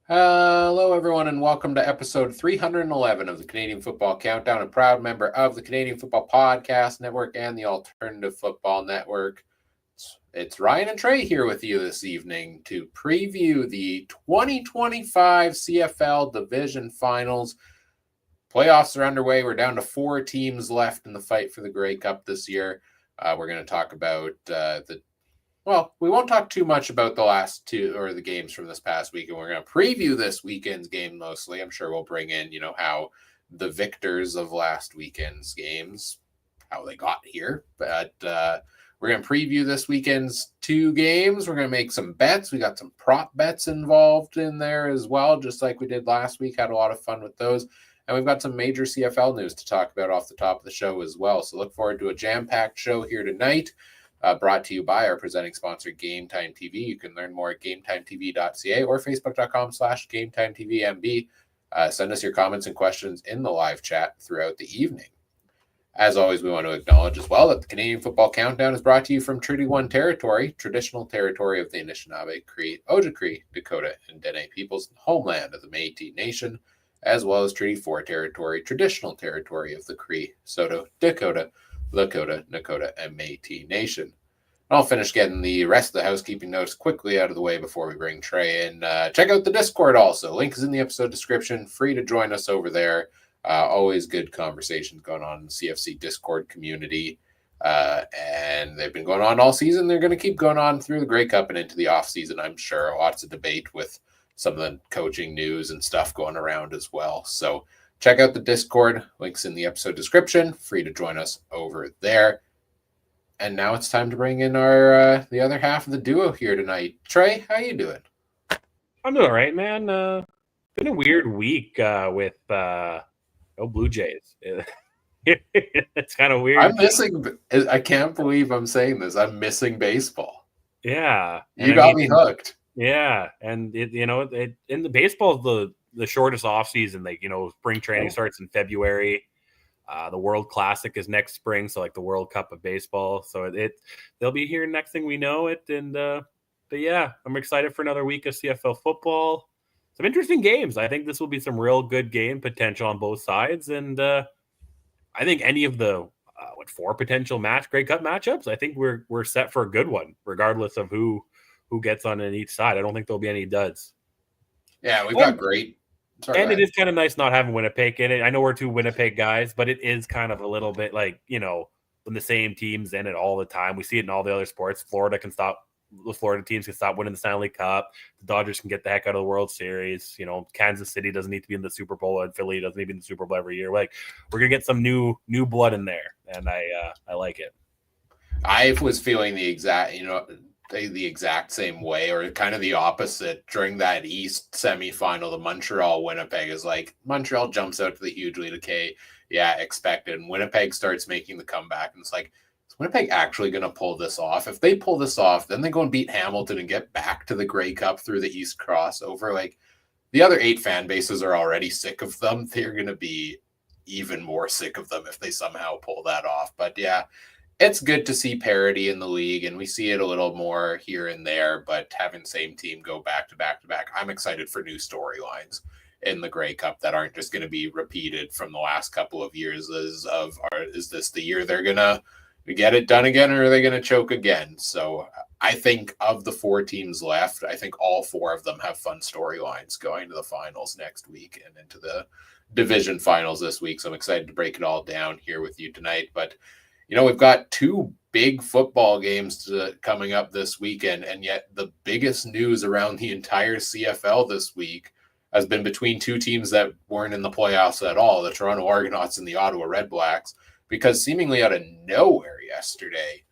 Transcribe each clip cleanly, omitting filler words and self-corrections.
Hello, everyone, and welcome to episode 311 of the Canadian Football Countdown, a proud member of the Canadian Football Podcast Network and the Alternative Football Network. It's Ryan and Trey here with you this evening to preview the 2025 CFL Division Finals. Playoffs are underway. We're down to 4 teams left in the fight for the Grey Cup this year. We're going to talk about we won't talk too much about the last two or the games from this past week, and we're going to preview this weekend's game mostly. I'm sure we'll bring in, how the victors of last weekend's games, how they got here. But we're going to preview this weekend's 2 games. We're going to make some bets. We got some prop bets involved in there as well, just like we did last week. Had a lot of fun with those. And we've got some major CFL news to talk about off the top of the show as well. So look forward to a jam-packed show here tonight. Brought to you by our presenting sponsor, Game Time TV. You can learn more at GameTimeTV.ca or Facebook.com/GameTimeTVMB. Send us your comments and questions in the live chat throughout the evening. As always, we want to acknowledge as well that the Canadian Football Countdown is brought to you from Treaty 1 territory, traditional territory of the Anishinaabe, Cree, Ojibwe, Dakota, and Dene peoples, homeland of the Métis Nation, as well as Treaty 4 territory, traditional territory of the Cree, Saulteaux, Dakota, Lakota, Nakota, and Métis Nation. I'll finish getting the rest of the housekeeping notes quickly out of the way before we bring Trey in. Check out the Discord also. Link is in the episode description. Free to join us over there. Always good conversations going on in the CFC Discord community. And they've been going on all season. They're going to keep going on through the Grey Cup and into the off season, I'm sure. Lots of debate with some of the coaching news and stuff going around as well. So check out the Discord. Links in the episode description. Free to join us over there. And now it's time to bring in our the other half of the duo here tonight. Trey, how you doing? I'm doing all right, man. Been a weird week with Blue Jays. It's kind of weird. I can't believe I'm saying this. I'm missing baseball. Yeah. You got me hooked. Yeah. And in the baseball, the shortest off season, spring training starts in February. The World Classic is next spring, so like the World Cup of baseball. So they'll be here next thing we know it. And but yeah, I'm excited for another week of CFL football. Some interesting games. I think this will be some real good game potential on both sides. And I think any of the 4 potential Grey Cup matchups, I think we're set for a good one, regardless of who gets on each side. I don't think there'll be any duds. Yeah, we've got great. And it is kind of nice not having Winnipeg in it. I know we're 2 Winnipeg guys, but it is kind of a little bit like, when the same team's in it all the time. We see it in all the other sports. The Florida teams can stop winning the Stanley Cup. The Dodgers can get the heck out of the World Series. Kansas City doesn't need to be in the Super Bowl, and Philly doesn't need to be in the Super Bowl every year. Like, we're going to get some new blood in there, and I like it. I was feeling the exact same way, or kind of the opposite during that East semifinal. The Montreal-Winnipeg is like, Montreal jumps out to the huge lead. Okay, yeah, expected. And Winnipeg starts making the comeback, and it's like, is Winnipeg actually going to pull this off? If they pull this off, then they go and beat Hamilton and get back to the Grey Cup through the East crossover. Like, the other 8 fan bases are already sick of them. They're going to be even more sick of them if they somehow pull that off. But yeah, it's good to see parity in the league, and we see it a little more here and there, but having same team go back to back to back, I'm excited for new storylines in the Grey Cup that aren't just going to be repeated from the last couple of years. Is this the year they're going to get it done again, or are they going to choke again? So I think of the 4 teams left, I think all 4 of them have fun storylines going to the finals next week and into the division finals this week. So I'm excited to break it all down here with you tonight. But we've got 2 big football games coming up this weekend, and yet the biggest news around the entire CFL this week has been between 2 teams that weren't in the playoffs at all, the Toronto Argonauts and the Ottawa Redblacks, because seemingly out of nowhere yesterday,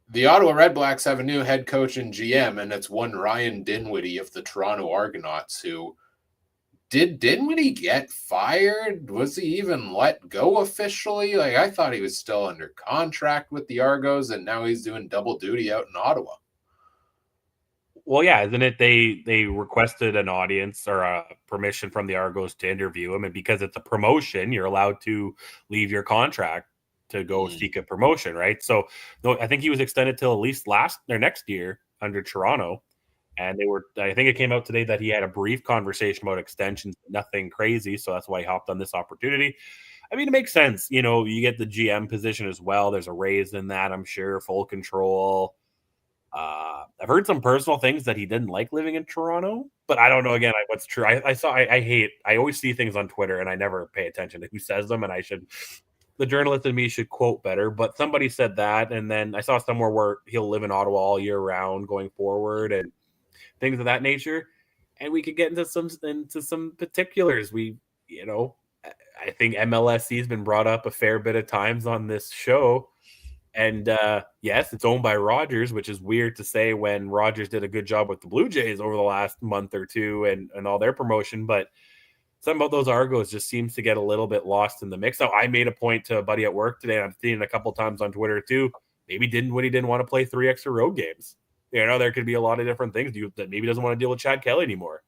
the Ottawa Redblacks have a new head coach and GM, and it's one Ryan Dinwiddie of the Toronto Argonauts, who did Dinwiddie get fired? Was he even let go officially? Like, I thought he was still under contract with the Argos, and now he's doing double duty out in Ottawa. Well, yeah, isn't it? They requested an audience or a permission from the Argos to interview him, and because it's a promotion, you're allowed to leave your contract to go seek a promotion, right? So, I think he was extended till at least next year under Toronto. And I think it came out today that he had a brief conversation about extensions, nothing crazy. So that's why he hopped on this opportunity. I mean, it makes sense. You get the GM position as well. There's a raise in that, I'm sure, full control. I've heard some personal things that he didn't like living in Toronto, but I don't know again what's true. I always see things on Twitter and I never pay attention to who says them, and the journalist in me should quote better, but somebody said that. And then I saw somewhere where he'll live in Ottawa all year round going forward and things of that nature. And we could get into some particulars. I think MLSC has been brought up a fair bit of times on this show. And yes, it's owned by Rogers, which is weird to say when Rogers did a good job with the Blue Jays over the last month or two and all their promotion. But some of those Argos just seems to get a little bit lost in the mix. So I made a point to a buddy at work today, and I've seen it a couple times on Twitter too. Maybe Dinwiddie didn't want to play 3 extra road games. There could be a lot of different things. That maybe doesn't want to deal with Chad Kelly anymore.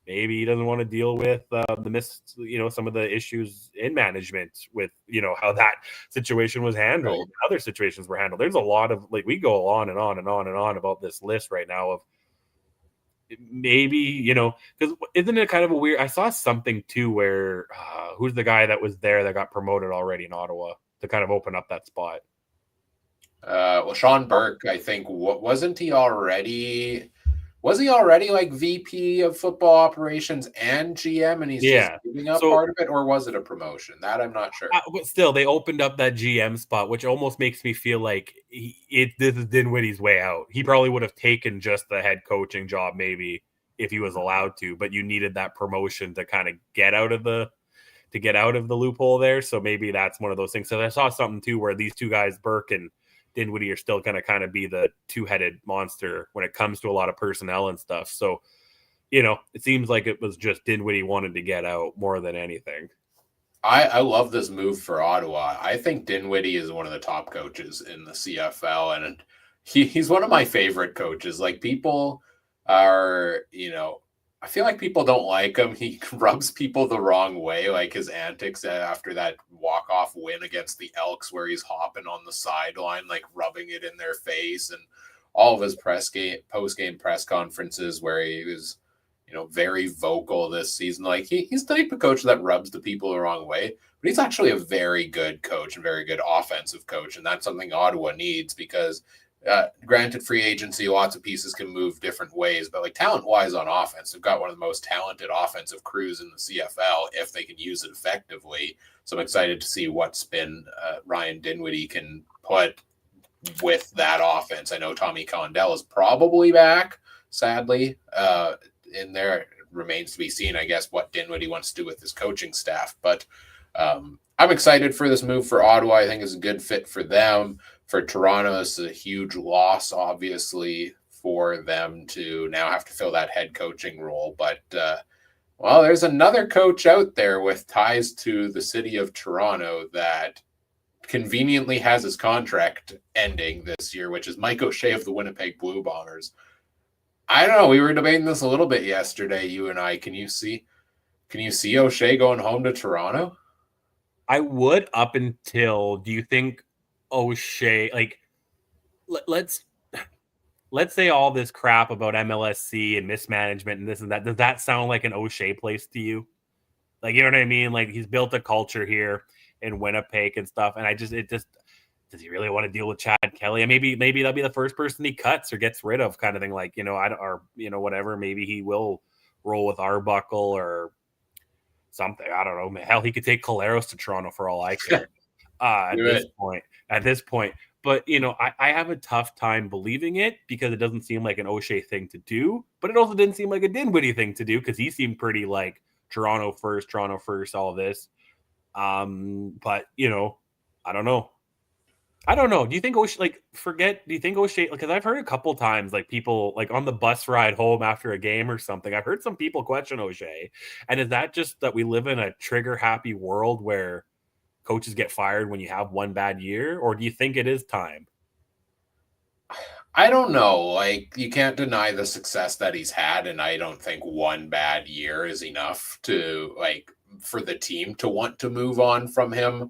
Maybe he doesn't want to deal with some of the issues in management with, how that situation was handled. Right. Other situations were handled. There's a lot of we go on and on and on and on about this list right now of maybe, because isn't it kind of a weird, I saw something too where who's the guy that was there that got promoted already in Ottawa to kind of open up that spot? Well, Sean Burke, I think, wasn't he already? Was he already like VP of football operations and GM, and he's just giving up part of it, or was it a promotion? That I'm not sure. But still, they opened up that GM spot, which almost makes me feel like this is Dinwiddie's way out. He probably would have taken just the head coaching job maybe if he was allowed to, but you needed that promotion to kind of get out of the loophole there. So maybe that's one of those things. So I saw something too where these two guys, Burke and Dinwiddie, are still going to kind of be the two-headed monster when it comes to a lot of personnel and stuff. So, it seems like it was just Dinwiddie wanted to get out more than anything. I love this move for Ottawa. I think Dinwiddie is one of the top coaches in the CFL, and he's one of my favorite coaches. Like, people are, I feel like people don't like him. He rubs people the wrong way, like his antics after that walk-off win against the Elks where he's hopping on the sideline, like rubbing it in their face, and all of his post-game press conferences where he was, very vocal this season. Like, he's the type of coach that rubs the people the wrong way, but he's actually a very good coach, a very good offensive coach, and that's something Ottawa needs because granted, free agency, lots of pieces can move different ways, but like talent-wise on offense, they've got one of the most talented offensive crews in the CFL if they can use it effectively. So I'm excited to see what spin Ryan Dinwiddie can put with that offense. I know Tommy Condell is probably back, sadly, in there. It remains to be seen, I guess, what Dinwiddie wants to do with his coaching staff. But I'm excited for this move for Ottawa. I think it's a good fit for them. For Toronto, this is a huge loss, obviously, for them to now have to fill that head coaching role. But, there's another coach out there with ties to the city of Toronto that conveniently has his contract ending this year, which is Mike O'Shea of the Winnipeg Blue Bombers. I don't know. We were debating this a little bit yesterday, you and I. Can you see O'Shea going home to Toronto? I would, up until, do you think O'Shea, like, let's say all this crap about MLSC and mismanagement and this and that, does that sound like an O'Shea place to you? Like, you know what I mean? Like, he's built a culture here in Winnipeg and stuff, and does he really want to deal with Chad Kelly? And maybe that'll be the first person he cuts or gets rid of, kind of thing. Like, whatever. Maybe he will roll with Arbuckle or something. I don't know. Hell, he could take Collaros to Toronto for all I care. At this point. But, I have a tough time believing it because it doesn't seem like an O'Shea thing to do. But it also didn't seem like a Dinwiddie thing to do because he seemed pretty like Toronto first, all this. But, I don't know. Do you think O'Shea, do you think O'Shea, because I've heard a couple times, like, people, like, on the bus ride home after a game or something, I've heard some people question O'Shea. And is that just that we live in a trigger-happy world where coaches get fired when you have one bad year? Or do you think it is time? I don't know. Like, you can't deny the success that he's had, and I don't think one bad year is enough to, like, for the team to want to move on from him.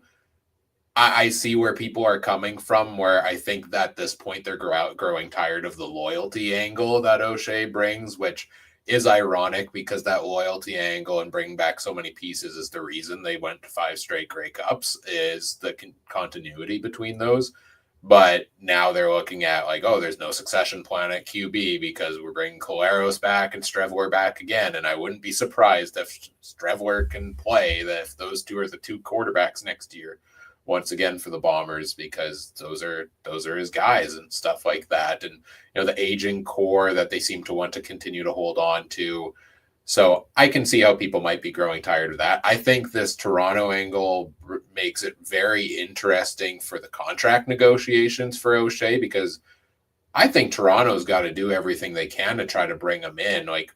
I see where people are coming from, where I think that at this point they're growing tired of the loyalty angle that O'Shea brings, which is ironic because that loyalty angle and bringing back so many pieces is the reason they went to 5 straight Grey Cups, is the continuity between those. But now they're looking at like, oh, there's no succession plan at QB because we're bringing Collaros back and Strevler back again. And I wouldn't be surprised if Strevler can play, that if those two are the 2 quarterbacks next year once again for the Bombers, because those are his guys and stuff like that. And the aging core that they seem to want to continue to hold on to. So I can see how people might be growing tired of that. I think this Toronto angle makes it very interesting for the contract negotiations for O'Shea, because I think Toronto's got to do everything they can to try to bring him in. Like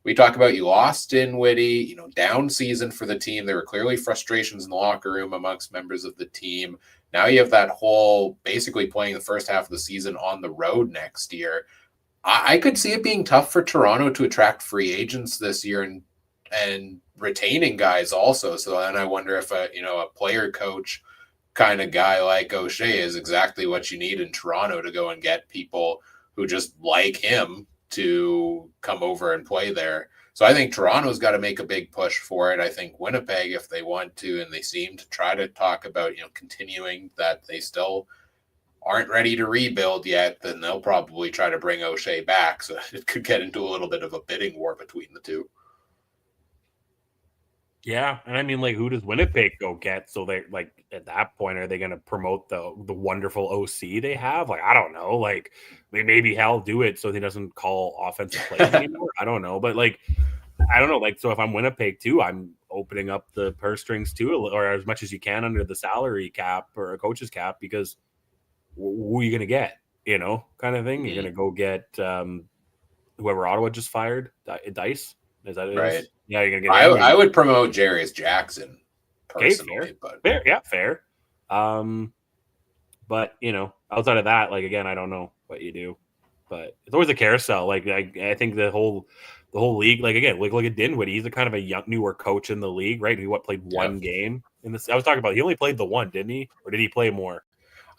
we talk about, you lost Dinwiddie, down season for the team. There were clearly frustrations in the locker room amongst members of the team. Now you have that whole basically playing the first half of the season on the road next year. I could see it being tough for Toronto to attract free agents this year and retaining guys also. So then I wonder if a player coach kind of guy like O'Shea is exactly what you need in Toronto to go and get people who just like him to come over and play there. So I think Toronto's got to make a big push for it. I think Winnipeg, if they want to, and they seem to try to talk about, continuing that they still aren't ready to rebuild yet, then they'll probably try to bring O'Shea back. So it could get into a little bit of a bidding war between the two. Yeah, and I mean, like, who does Winnipeg go get? So they like at that point, are they going to promote the wonderful OC they have? Like, I don't know. Like, maybe Hal do it so he doesn't call offensive plays anymore. I don't know, but like, I don't know. Like, so if I'm Winnipeg too, I'm opening up the purse strings too, or as much as you can under the salary cap or a coach's cap, because who are you going to get? Kind of thing. You're going to go get whoever Ottawa just fired, Dice. Is that it? Right. Yeah, you're gonna get. I would promote Jarius Jackson personally, fair. but fair, yeah, fair. But outside of that, like again, I don't know what you do, but it's always a carousel. Like I think the whole league, like again, look at Dinwiddie. He's a kind of a newer coach in the league, right? He played one game in this. I was talking about he only played the one, didn't he, or did he play more?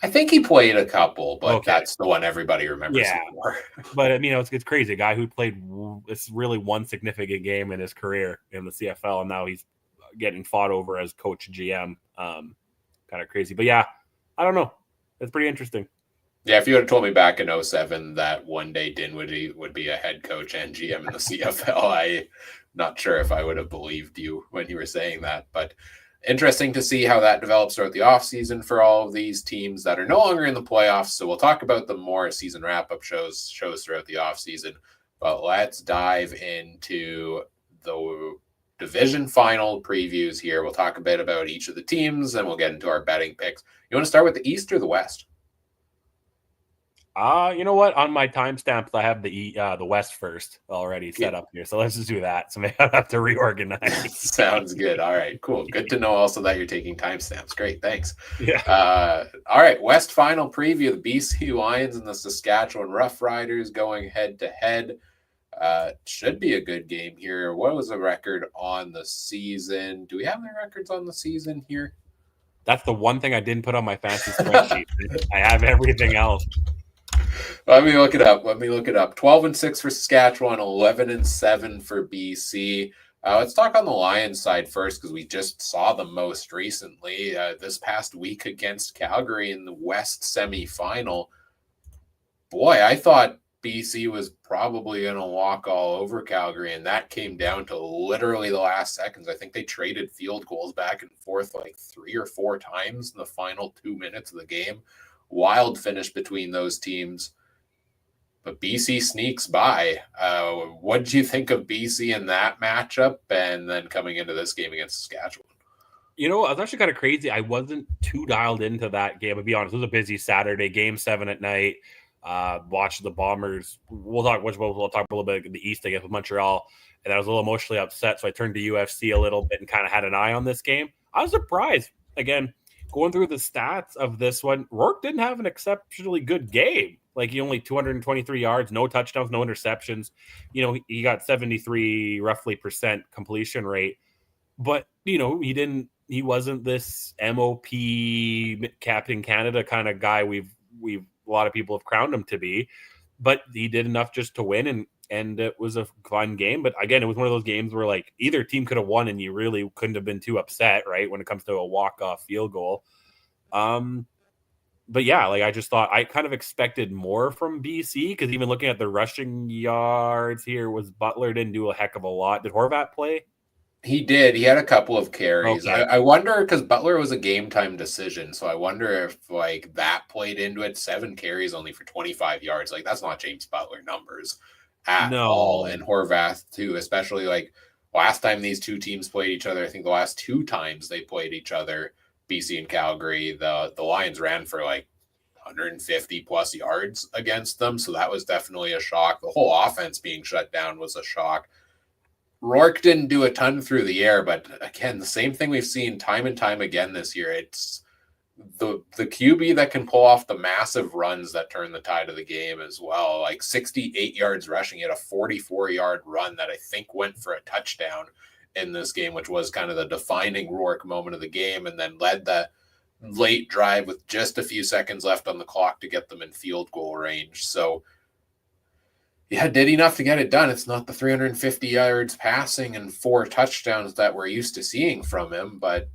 I think he played a couple, but that's the one everybody remembers. Yeah, but I mean, it's crazy. A guy who played it's really one significant game in his career in the CFL, and now he's getting fought over as coach GM. Kind of crazy, but yeah, I don't know. It's pretty interesting. Yeah, if you had told me back in 2007 that one day Dinwiddie would be a head coach and GM in the CFL, I'm not sure if I would have believed you when you were saying that, but interesting to see how that develops throughout the offseason for all of these teams that are no longer in the playoffs. So we'll talk about the more season wrap-up shows throughout the offseason. But let's dive into the division final previews here. We'll talk a bit about each of the teams, and we'll get into our betting picks. You want to start with the East or the West? You know what? On my timestamps, I have the West first already set up here. So let's just do that. So maybe I'll have to reorganize. Sounds good. All right, cool. Good to know also that you're taking timestamps. Great, thanks. Yeah. All right, West final preview. The BC Lions and the Saskatchewan Roughriders going head to head. Should be a good game here. What was the record on the season? Do we have any records on the season here? That's the one thing I didn't put on my fancy spreadsheet. I have everything else. Let me look it up. 12-6 for Saskatchewan, 11-7 for BC. Let's talk on the Lions side first, because we just saw them most recently this past week against Calgary in the West semifinal. Boy, I thought BC was probably going to walk all over Calgary, and that came down to literally the last seconds. I think they traded field goals back and forth like 3 or 4 times in the final 2 minutes of the game. Wild finish between those teams, but BC sneaks by. What did you think of BC in that matchup, and then coming into this game against Saskatchewan? I was actually kind of crazy. I wasn't too dialed into that game. I'll be honest. It was a busy Saturday, Game 7 at night. Watched the Bombers. We'll talk a little bit of the East, I guess, with Montreal, and I was a little emotionally upset, so I turned to UFC a little bit and kind of had an eye on this game. I was surprised. Again, going through the stats of this one, Rourke didn't have an exceptionally good game. Like, he only 223 yards, no touchdowns, no interceptions. He got 73 roughly % completion rate, but he didn't this MOP Captain Canada kind of guy we've a lot of people have crowned him to be, but he did enough just to win, and it was a fun game. But again, it was one of those games where like either team could have won and you really couldn't have been too upset, right, when it comes to a walk-off field goal. But yeah, like I just thought I kind of expected more from BC, because even looking at the rushing yards here, was Butler didn't do a heck of a lot. Did Horvat play? He did. He had a couple of carries. Okay. I wonder, because Butler was a game time decision, so I wonder if like that played into it. 7 carries only for 25 yards. Like that's not James Butler numbers at all. And Horvath too, especially like last time these two teams played each other. I think the last 2 times they played each other, BC and Calgary, the Lions ran for like 150 plus yards against them. So that was definitely a shock. The whole offense being shut down was a shock. Rourke didn't do a ton through the air, but again, the same thing we've seen time and time again this year. It's the QB that can pull off the massive runs that turn the tide of the game as well. Like 68 yards rushing, he had a 44-yard run that I think went for a touchdown in this game, which was kind of the defining Rourke moment of the game, and then led the late drive with just a few seconds left on the clock to get them in field goal range. So yeah, did enough to get it done. It's not the 350 yards passing and 4 touchdowns that we're used to seeing from him, but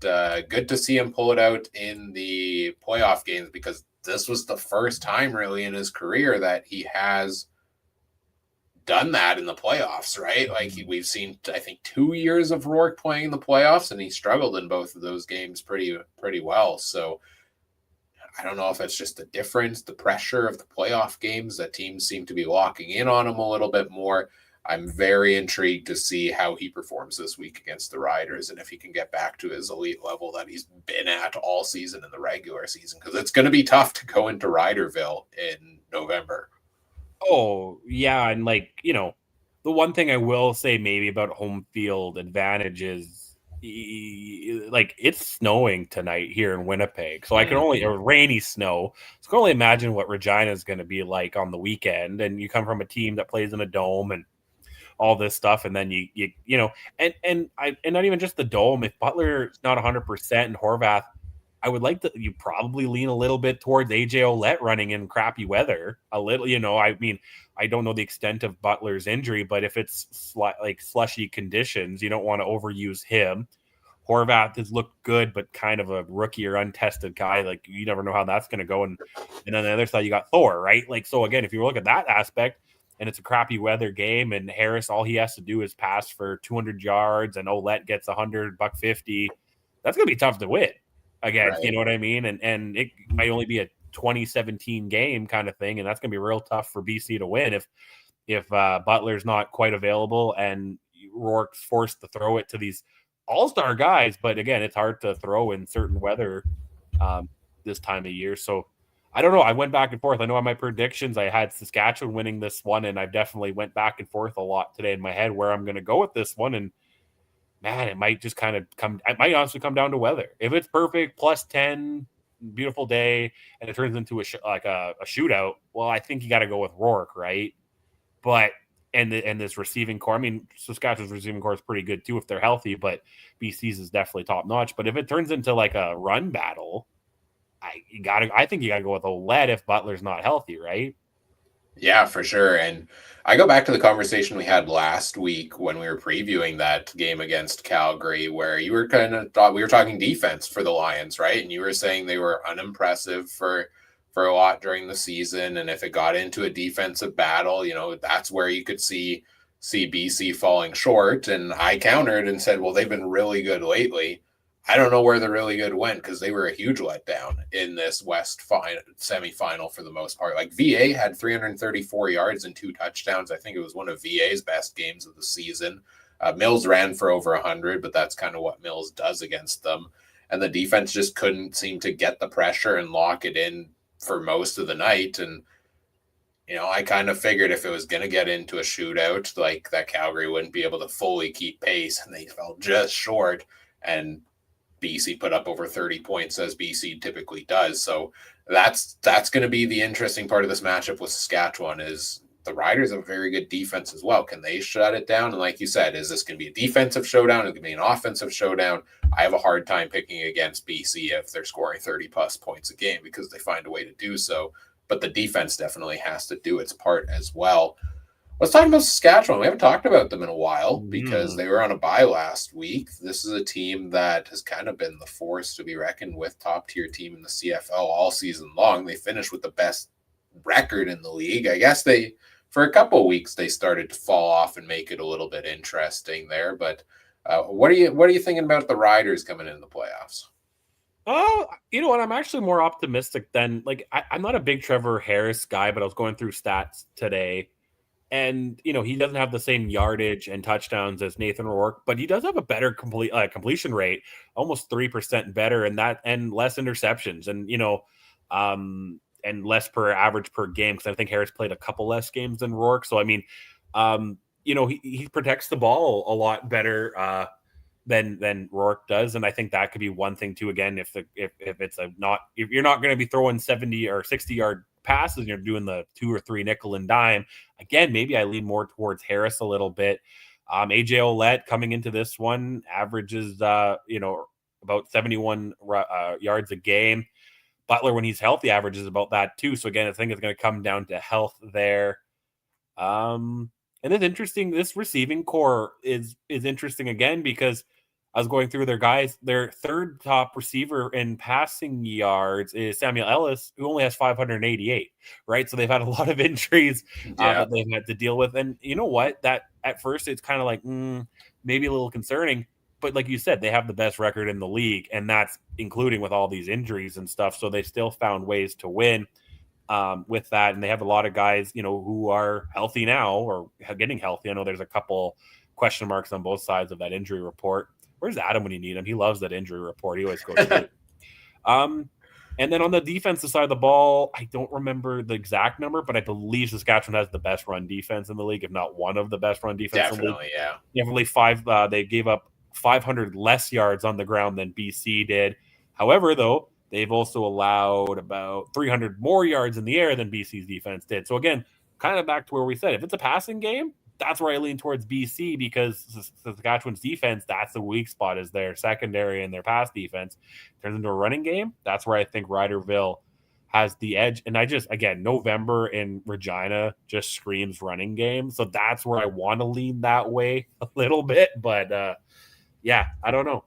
good to see him pull it out in the playoff games, because this was the first time really in his career that he has done that in the playoffs, right? Like we've seen, I think, 2 years of Rourke playing in the playoffs, and he struggled in both of those games pretty well. So I don't know if it's just the difference, the pressure of the playoff games, that teams seem to be locking in on him a little bit more. I'm very intrigued to see how he performs this week against the Riders, and if he can get back to his elite level that he's been at all season in the regular season, because it's going to be tough to go into Riderville in November. Oh, yeah. And like, the one thing I will say maybe about home field advantage is, like, it's snowing tonight here in Winnipeg, so I can only, or rainy snow, so I can only imagine what Regina is going to be like on the weekend. And you come from a team that plays in a dome and all this stuff, and then and not even just the dome. If Butler's not 100% and Horvath, I would like to, you probably lean a little bit towards AJ Ouellette running in crappy weather. A little, I mean, I don't know the extent of Butler's injury, but if it's like slushy conditions, you don't want to overuse him. Horvath has looked good, but kind of a rookie or untested guy. Like, you never know how that's going to go. And then on the other side, you got Thor, right? Like, so again, if you look at that aspect, and it's a crappy weather game, and Harris, all he has to do is pass for 200 yards, and Ouellette gets 100, $150, that's going to be tough to win. Again, right. You know what I mean? And it might only be a 2017 game kind of thing, and that's going to be real tough for BC to win if Butler's not quite available and Rourke's forced to throw it to these all-star guys. But again, it's hard to throw in certain weather this time of year. So I don't know. I went back and forth. I know on my predictions I had Saskatchewan winning this one, and I definitely went back and forth a lot today in my head where I'm going to go with this one. And man, it might just kind of it might honestly come down to weather. If it's perfect, plus 10, beautiful day, and it turns into a shootout, well, I think you got to go with Rourke, right? But and this receiving core, I mean, Saskatchewan's receiving core is pretty good too if they're healthy, but BC's is definitely top notch. But if it turns into like a run battle, I think you got to go with Ouellette if Butler's not healthy, right? Yeah, for sure. And I go back to the conversation we had last week when we were previewing that game against Calgary, where you were we were talking defense for the Lions, right? And you were saying they were unimpressive for a lot during the season. And if it got into a defensive battle, that's where you could see BC falling short. And I countered and said, well, they've been really good lately. I don't know where the really good went, because they were a huge letdown in this West semifinal for the most part. Like VA had 334 yards and 2 touchdowns. I think it was one of VA's best games of the season. Mills ran for over 100, but that's kind of what Mills does against them. And the defense just couldn't seem to get the pressure and lock it in for most of the night. And, I kind of figured if it was going to get into a shootout, like that Calgary wouldn't be able to fully keep pace, and they fell just short. And BC put up over 30 points, as BC typically does. So that's going to be the interesting part of this matchup with Saskatchewan, is the Riders have a very good defense as well. Can they shut it down? And like you said, is this going to be a defensive showdown? Is it going to be an offensive showdown? I have a hard time picking against BC if they're scoring 30-plus points a game because they find a way to do so. But the defense definitely has to do its part as well. Let's talk about Saskatchewan. We haven't talked about them in a while because they were on a bye last week. This is a team that has kind of been the force to be reckoned with, top-tier team in the CFL all season long. They finished with the best record in the league. I guess for a couple of weeks, they started to fall off and make it a little bit interesting there. But what are you thinking about the Riders coming into the playoffs? Oh, you know what? I'm actually more optimistic than I'm not a big Trevor Harris guy, but I was going through stats today. And, he doesn't have the same yardage and touchdowns as Nathan O'Rourke, but he does have a better completion rate, almost 3% better, and less interceptions, and, and less per average per game, because I think Harris played a couple less games than O'Rourke. So, I mean, he protects the ball a lot better than Rourke does, and I think that could be one thing too. Again, if you're not going to be throwing 70 or 60-yard passes, and you're doing the 2 or 3 nickel and dime. Again, maybe I lean more towards Harris a little bit. AJ Ouellette coming into this one averages about 71 yards a game. Butler, when he's healthy, averages about that too. So again, I think it's going to come down to health there. And it's interesting. This receiving core is interesting again because I was going through their guys. Their third top receiver in passing yards is Samuel Ellis, who only has 588, right? So they've had a lot of injuries that they've had to deal with. And you know what? That at first it's kind of like maybe a little concerning. But like you said, they have the best record in the league, and that's including with all these injuries and stuff. So they still found ways to win with that. And they have a lot of guys, who are healthy now or getting healthy. I know there's a couple question marks on both sides of that injury report. Where's Adam when you need him? He loves that injury report. He always goes through. And then on the defensive side of the ball, I don't remember the exact number, but I believe Saskatchewan has the best run defense in the league, if not one of the best run defense in the league. Definitely they gave up 500 less yards on the ground than BC did. However, though, they've also allowed about 300 more yards in the air than BC's defense did. So again, kind of back to where we said, if it's a passing game, that's where I lean towards BC because Saskatchewan's defense, that's the weak spot, is their secondary and their pass defense. Turns into a running game. That's where I think Riderville has the edge. And November in Regina just screams running game. So that's where I want to lean that way a little bit. But I don't know.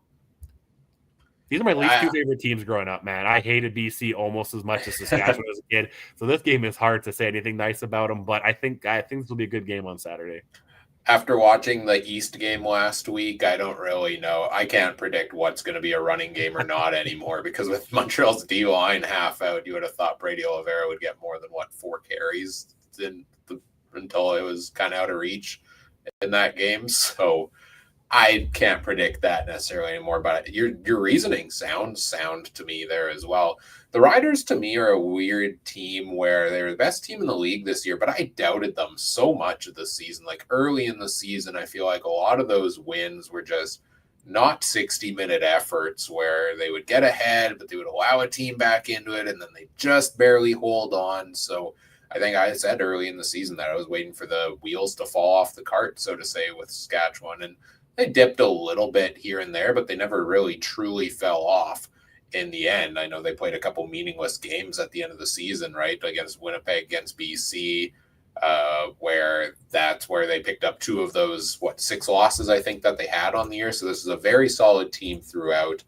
These are my least two favorite teams growing up, man. I hated BC almost as much as Saskatchewan as a kid. So this game is hard to say anything nice about them, but I think this will be a good game on Saturday. After watching the East game last week, I don't really know. I can't predict what's going to be a running game or not anymore because with Montreal's D-line half out, you would have thought Brady Oliveira would get more than 4 carries until it was kind of out of reach in that game. So I can't predict that necessarily anymore, but your reasoning sounds sound to me there as well. The Riders, to me, are a weird team where they're the best team in the league this year, but I doubted them so much of the season. Like early in the season, I feel like a lot of those wins were just not 60-minute efforts where they would get ahead, but they would allow a team back into it, and then they just barely hold on. So I think I said early in the season that I was waiting for the wheels to fall off the cart, so to say, with Saskatchewan, and they dipped a little bit here and there, but they never really truly fell off in the end. I know they played a couple meaningless games at the end of the season, right? Against Winnipeg, against BC, where that's where they picked up 2 of those, 6 losses, I think, that they had on the year. So this is a very solid team throughout.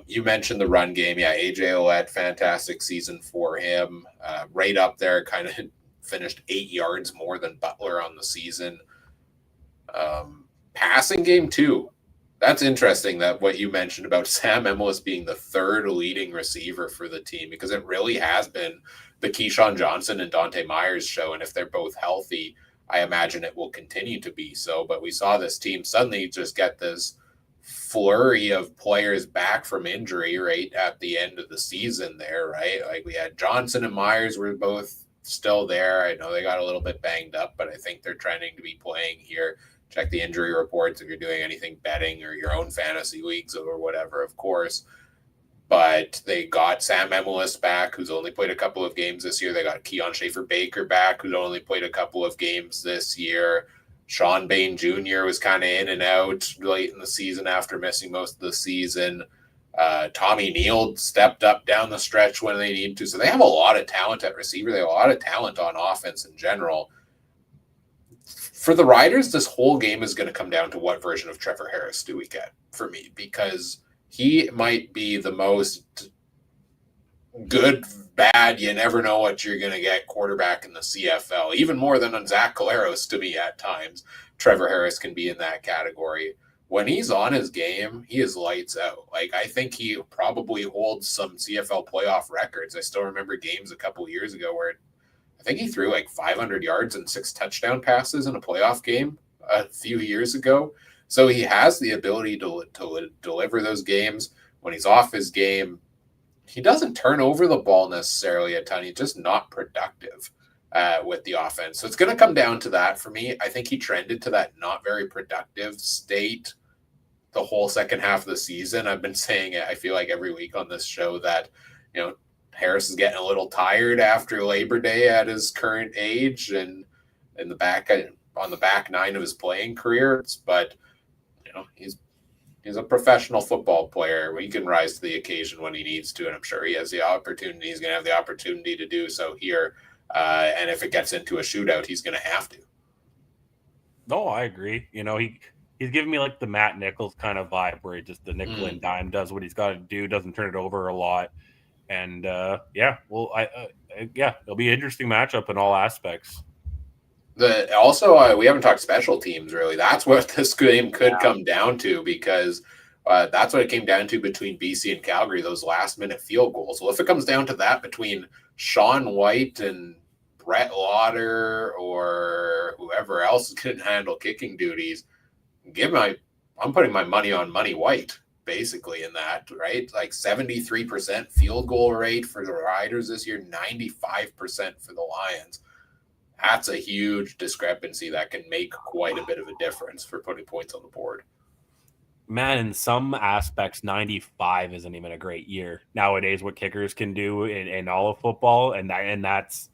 You mentioned the run game. Yeah, AJ Ouellette, fantastic season for him. Right up there, kind of finished 8 yards more than Butler on the season. Passing game too. That's interesting that what you mentioned about Sam Emilus being the 3rd leading receiver for the team, because it really has been the Keyshawn Johnson and Dante Myers show. And if they're both healthy, I imagine it will continue to be so. But we saw this team suddenly just get this flurry of players back from injury right at the end of the season there, right? Like we had Johnson and Myers were both still there. I know they got a little bit banged up, but I think they're trending to be playing here. Check the injury reports if you're doing anything betting or your own fantasy leagues or whatever, of course. but they got Sam Emelis back, who's only played a couple of games this year. They got Keon Schaefer-Baker back, who's only played a couple of games this year. Sean Bain Jr. was kind of in and out late in the season after missing most of the season. Tommy Neal stepped up down the stretch when they need to. So they have a lot of talent at receiver. They have a lot of talent on offense in general. For the Riders, this whole game is going to come down to what version of Trevor Harris do we get for me, because he might be the most good, bad, you never know what you're going to get quarterback in the CFL, even more than Zach Collaros to me at times. Trevor Harris can be in that category. When he's on his game, he is lights out. Like, I think he probably holds some CFL playoff records. I still remember games a couple of years ago where I think he threw like 500 yards and 6 touchdown passes in a playoff game a few years ago. So he has the ability to deliver those games. When he's off his game, he doesn't turn over the ball necessarily a ton. He's just not productive with the offense. So it's going to come down to that for me. I think he trended to that not very productive state the whole second half of the season. I've been saying it, I feel like, every week on this show that, Harris is getting a little tired after Labor Day at his current age and in the back on the back nine of his playing career. But he's a professional football player. He can rise to the occasion when he needs to, and I'm sure he has the opportunity. He's going to have the opportunity to do so here. And if it gets into a shootout, he's going to have to. No, I agree. He's giving me like the Matt Nichols kind of vibe, where he just the nickel and dime, does what he's got to do, doesn't turn it over a lot. And it'll be an interesting matchup in all aspects. Also, we haven't talked special teams really. That's what this game could come down to, because that's what it came down to between BC and Calgary, those last-minute field goals. Well, if it comes down to that between Sean White and Brett Lauder or whoever else can handle kicking duties, I'm putting my money on Money White, basically, in that, right? Like 73% field goal rate for the Riders this year, 95% for the Lions. That's a huge discrepancy that can make quite a bit of a difference for putting points on the board. Man, in some aspects, 95 isn't even a great year nowadays. What kickers can do in all of football, and that's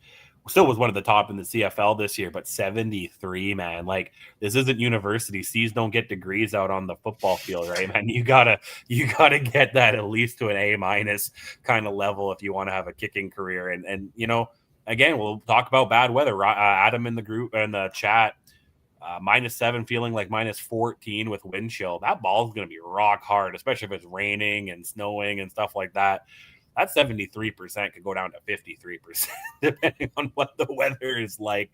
still was one of the top in the CFL this year. But 73, man, like, this isn't university. C's don't get degrees out on the football field, right, man? You gotta get that at least to an A- kind of level if you want to have a kicking career. And again, we'll talk about bad weather. Adam in the group and the chat, -7 feeling like -14 with wind chill. That ball is going to be rock hard, especially if it's raining and snowing and stuff like that. That 73% could go down to 53% depending on what the weather is like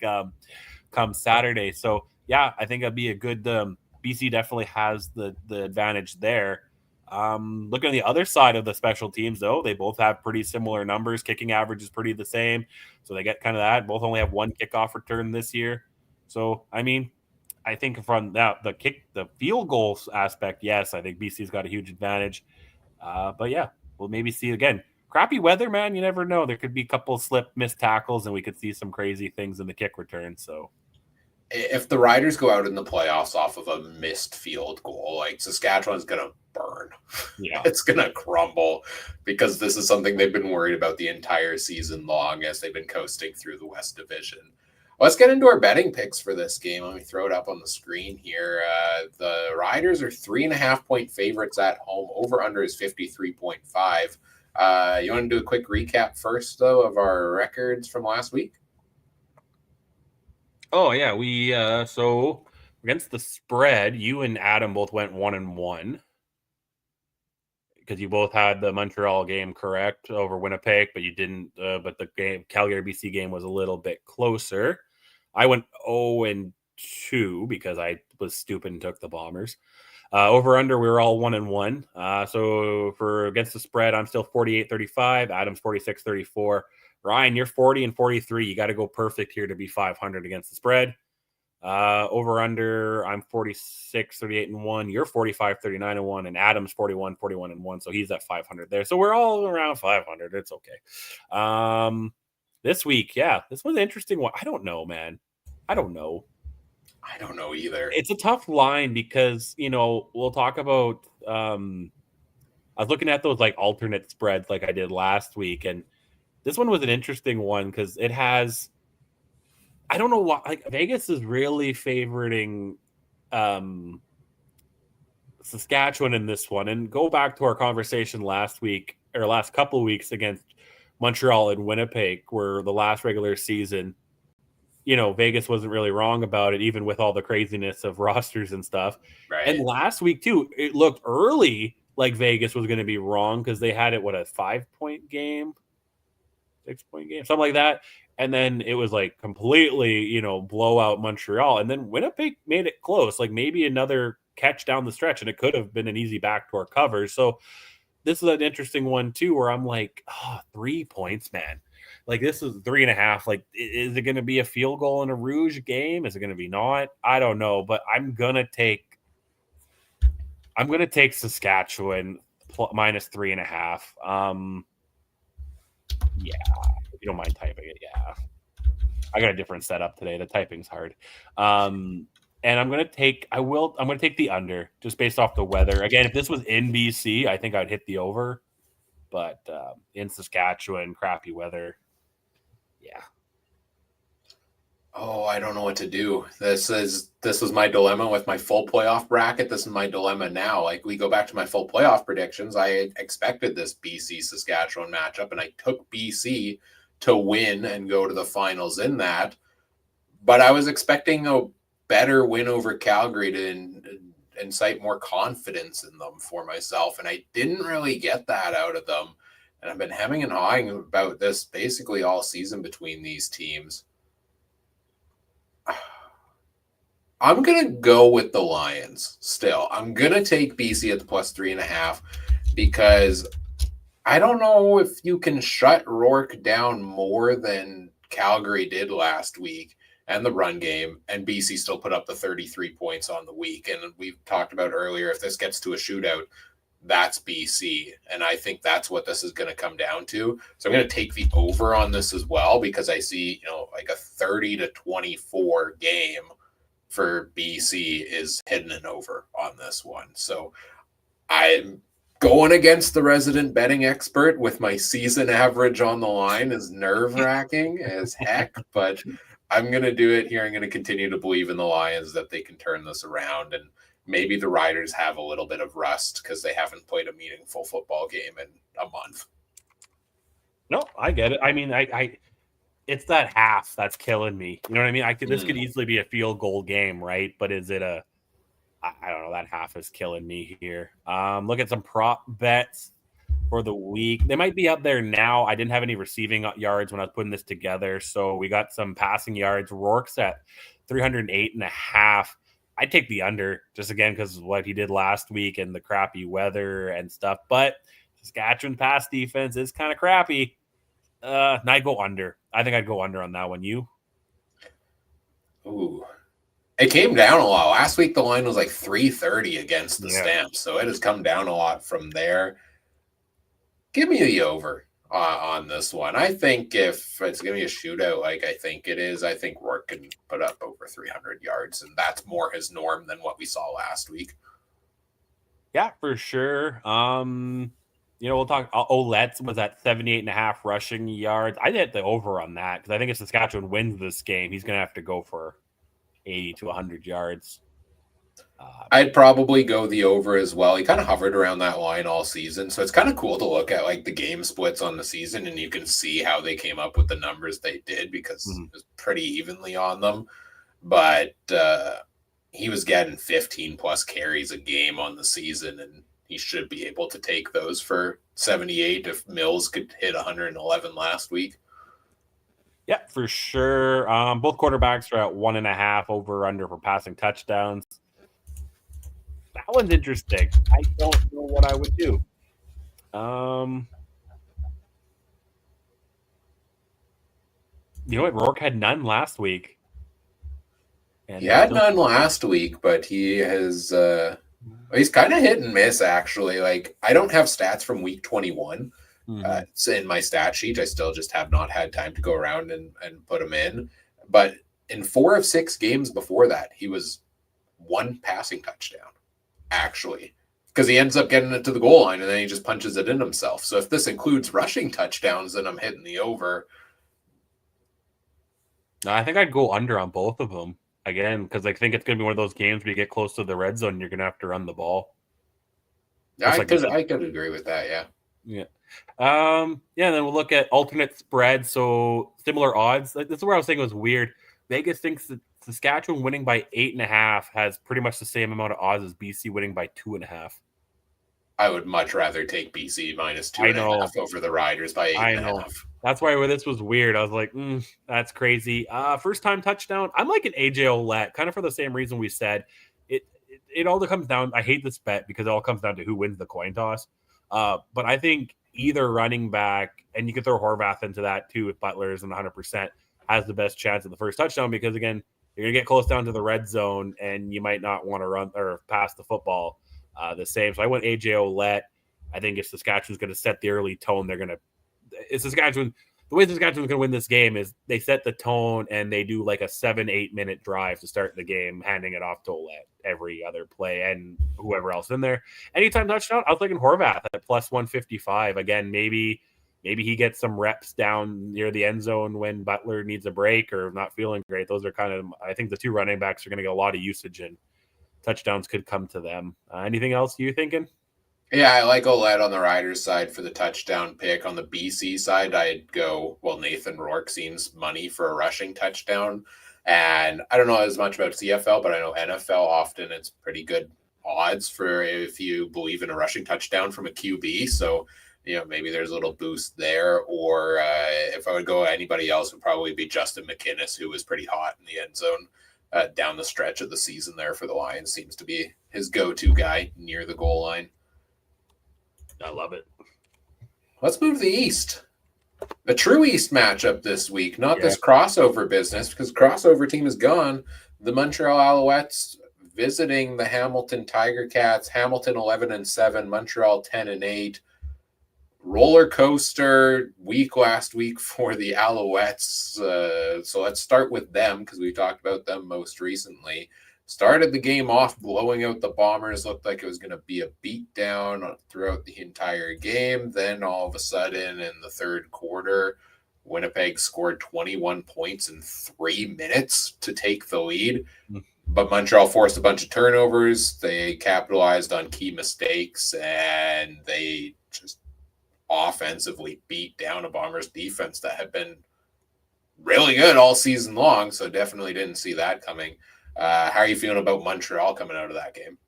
come Saturday. So yeah, I think that'd be a good. BC definitely has the advantage there. Looking at the other side of the special teams, though, they both have pretty similar numbers. Kicking average is pretty the same, so they get kind of that. Both only have 1 kickoff return this year. So, I mean, I think from that, the field goals aspect, yes, I think BC's got a huge advantage. But yeah, we'll maybe see again. Crappy weather, man. You never know. There could be a couple missed tackles, and we could see some crazy things in the kick return. So, if the Riders go out in the playoffs off of a missed field goal, like, Saskatchewan's going to burn. Yeah, it's going to crumble, because this is something they've been worried about the entire season long as they've been coasting through the West Division. Let's get into our betting picks for this game. Let me throw it up on the screen here. The Riders are 3.5-point favorites at home. Over under is 53.5. You want to do a quick recap first, though, of our records from last week? Oh yeah, we so against the spread, you and Adam both went 1-1 because you both had the Montreal game correct over Winnipeg, but you didn't. But the game Calgary BC game was a little bit closer. I went 0-2 because I was stupid and took the Bombers. Over under, we were all 1-1. So for against the spread, I'm still 48-35. Adam's 46-34. Ryan, you're 40-43. You got to go perfect here to be 500 against the spread. Over under, I'm 46-38-1. You're 45-39-1, and Adam's 41-41-1. So he's at 500 there. So we're all around 500. It's okay. This week, yeah, this was an interesting one. I don't know, man. I don't know either. It's a tough line because, we'll talk about I was looking at those like alternate spreads like I did last week, and this one was an interesting one because it has, I don't know why, like Vegas is really favoriting Saskatchewan in this one. And go back to our conversation last week or last couple of weeks against Montreal and Winnipeg, where the last regular season, Vegas wasn't really wrong about it, even with all the craziness of rosters and stuff. Right. And last week, too, it looked early like Vegas was going to be wrong because they had it, a 5-point game, 6-point game, something like that. And then it was like completely, blowout Montreal. And then Winnipeg made it close, like maybe another catch down the stretch, and it could have been an easy backdoor cover. So this is an interesting one, too, where I'm like, 3 points, man. Like, this is 3.5. Like, is it going to be a field goal in a Rouge game? Is it going to be not? I don't know, but I'm going to take Saskatchewan minus 3.5. Yeah, if you don't mind typing it, yeah. I got a different setup today. The typing's hard. And I'm going to take the under just based off the weather. Again, if this was in BC, I think I'd hit the over. But in Saskatchewan, crappy weather. Yeah. Oh, I don't know what to do. This was my dilemma with my full playoff bracket. This is my dilemma now. Like, we go back to my full playoff predictions. I expected this BC Saskatchewan matchup, and I took BC to win and go to the finals in that. But I was expecting a better win over Calgary to incite more confidence in them for myself, and I didn't really get that out of them. And I've been hemming and hawing about this basically all season between these teams. I'm going to go with the Lions still. I'm going to take BC at the plus 3.5 because I don't know if you can shut Rourke down more than Calgary did last week and the run game, and BC still put up the 33 points on the week. And we've talked about earlier, if this gets to a shootout, that's BC. And I think that's what this is going to come down to. So I'm going to take the over on this as well because I see, like a 30-24 game for BC is hidden and over on this one. So I'm going against the resident betting expert with my season average on the line is nerve-wracking as heck, but I'm going to do it here. I'm going to continue to believe in the Lions that they can turn this around, and maybe the Riders have a little bit of rust because they haven't played a meaningful football game in a month. No, I get it. I mean, I it's that half that's killing me. You know what I mean? This could easily be a field goal game, right? But is it I don't know. That half is killing me here. Look at some prop bets for the week. They might be up there now. I didn't have any receiving yards when I was putting this together. So we got some passing yards. Rourke's at 308.5. I'd take the under just again because of what he did last week and the crappy weather and stuff. But Saskatchewan pass defense is kind of crappy. And I'd go under. I think I'd go under on that one. You? Ooh. It came down a lot. Last week, the line was like 330 against the Stamps. So it has come down a lot from there. Give me the over on this one. I think if it's going to be a shootout like I think it is, I think Rourke can put up over 300 yards. And that's more his norm than what we saw last week. Yeah, for sure. We'll talk. Ouellette was at 78.5 rushing yards. I hit the over on that because I think if Saskatchewan wins this game, he's going to have to go for 80 to 100 yards. I'd probably go the over as well. He kind of hovered around that line all season. So it's kind of cool to look at like the game splits on the season, and you can see how they came up with the numbers they did because it was pretty evenly on them. But he was getting 15 plus carries a game on the season, and he should be able to take those for 78 if Mills could hit 111 last week. Yeah, for sure. Both quarterbacks are at 1.5 over under for passing touchdowns. That one's interesting. I don't know what I would do. You know what? Rourke had none last week. And he had none last week, but he has he's kind of hit and miss, actually. Like, I don't have stats from week 21. It's in my stat sheet. I still just have not had time to go around and put them in. But in 4 of 6 games before that, he was 1 passing touchdown, actually, because he ends up getting it to the goal line and then he just punches it in himself. So if this includes rushing touchdowns, then I'm hitting the over. I think I'd go under on both of them again, because I think it's going to be one of those games where you get close to the red zone and you're going to have to run the ball. Yeah, I could agree with that. Yeah. Yeah. Yeah. And then we'll look at alternate spread. So similar odds. This is where I was thinking it was weird. Vegas thinks that Saskatchewan winning by 8.5 has pretty much the same amount of odds as BC winning by 2.5. I would much rather take BC minus 2.5 over the Riders by 8.5. That's why this was weird. I was like, that's crazy. First time touchdown. I'm like an AJ Ouellette, kind of for the same reason we said. It all comes down. I hate this bet because it all comes down to who wins the coin toss. But I think either running back, and you could throw Horvath into that too if Butler isn't 100%, has the best chance at the first touchdown, because again, you're going to get close down to the red zone and you might not want to run or pass the football the same. So I went AJ Ouellette. I think if Saskatchewan's going to set the early tone, they're going to – Saskatchewan – the way Saskatchewan's going to win this game is they set the tone and they do like a 7-8 minute drive to start the game, handing it off to Ouellette every other play and whoever else in there. Anytime touchdown, I was thinking Horvath at plus 155. Again, maybe he gets some reps down near the end zone when Butler needs a break or not feeling great. Those are kind of – I think the two running backs are going to get a lot of usage and touchdowns could come to them. Anything else you thinking? Yeah, I like Ouellette on the Riders side for the touchdown pick. On the BC side, I'd go, Nathan Rourke seems money for a rushing touchdown. And I don't know as much about CFL, but I know NFL often it's pretty good odds for if you believe in a rushing touchdown from a QB. So, maybe there's a little boost there. Or if I would go anybody else, would probably be Justin McInnis, who was pretty hot in the end zone down the stretch of the season there for the Lions. Seems to be his go-to guy near the goal line. I love it. Let's move to the East. The true East matchup this week, not this crossover business, because crossover team is gone. The Montreal Alouettes visiting the Hamilton Tiger Cats. Hamilton 11-7, Montreal 10-8. Roller coaster week last week for the Alouettes. So let's start with them because we talked about them most recently. Started the game off blowing out the Bombers. Looked like it was going to be a beatdown throughout the entire game. Then all of a sudden in the third quarter, Winnipeg scored 21 points in 3 minutes to take the lead. But Montreal forced a bunch of turnovers. They capitalized on key mistakes, and they just offensively beat down a Bombers defense that had been really good all season long. So definitely didn't see that coming. How are you feeling about Montreal coming out of that game?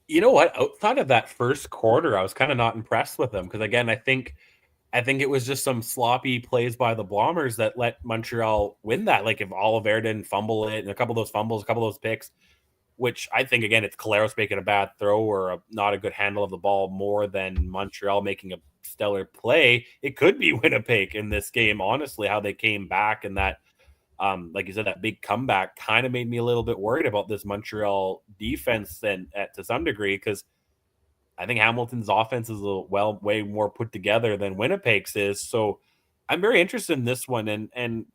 You know what? Outside of that first quarter, I was kind of not impressed with them because, again, I think it was just some sloppy plays by the Bombers that let Montreal win that. Like if Oliver didn't fumble it and a couple of those fumbles, a couple of those picks, which I think, again, it's Caleros making a bad throw or not a good handle of the ball more than Montreal making a stellar play. It could be Winnipeg in this game, honestly, how they came back and that. Like you said, that big comeback kind of made me a little bit worried about this Montreal defense and to some degree, because I think Hamilton's offense is way more put together than Winnipeg's is. So I'm very interested in this one. And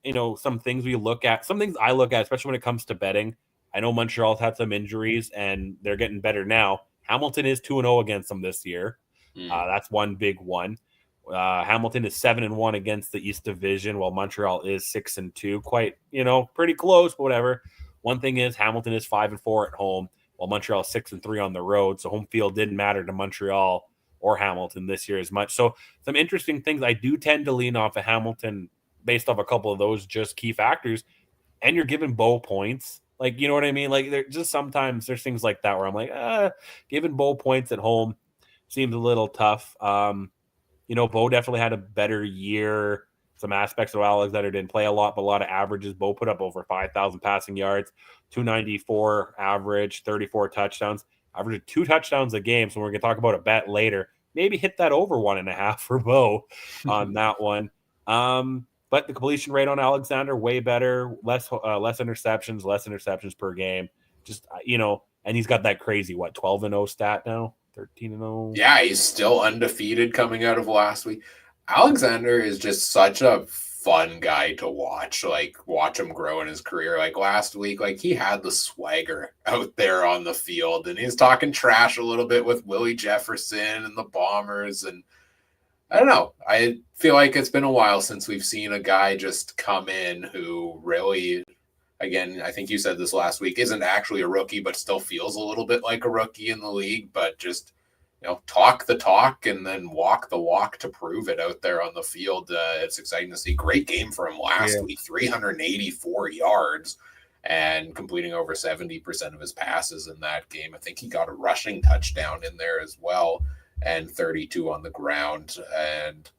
some things I look at, especially when it comes to betting. I know Montreal's had some injuries and they're getting better now. Hamilton is 2-0 against them this year. That's one big one. Hamilton is 7-1 against the East Division, while Montreal is 6-2. Quite, pretty close, but whatever. One thing is Hamilton is 5-4 at home, while Montreal is 6-3 on the road. So home field didn't matter to Montreal or Hamilton this year as much. So some interesting things. I do tend to lean off of Hamilton based off a couple of those just key factors. And you're giving Bo points. Like, you know what I mean? Like, sometimes there's things like that where I'm like, giving Bo points at home seems a little tough. Bo definitely had a better year. Some aspects of Alexander didn't play a lot, but a lot of averages. Bo put up over 5,000 passing yards, 294 average, 34 touchdowns, averaged 2 touchdowns a game. So we're going to talk about a bet later. Maybe hit that over 1.5 for Bo on that one. But the completion rate on Alexander, way better, less interceptions per game. Just, and he's got that crazy, 12-0 stat now? 13-0. Yeah, he's still undefeated coming out of last week. Alexander is just such a fun guy to watch. Like, watch him grow in his career. Like last week, like he had the swagger out there on the field, and he's talking trash a little bit with Willie Jefferson and the Bombers. And I don't know. I feel like it's been a while since we've seen a guy just come in who really, again, I think you said this last week, isn't actually a rookie, but still feels a little bit like a rookie in the league, but just, talk the talk and then walk the walk to prove it out there on the field. It's exciting to see. Great game for him last week, 384 yards and completing over 70% of his passes in that game. I think he got a rushing touchdown in there as well, and 32 on the ground. And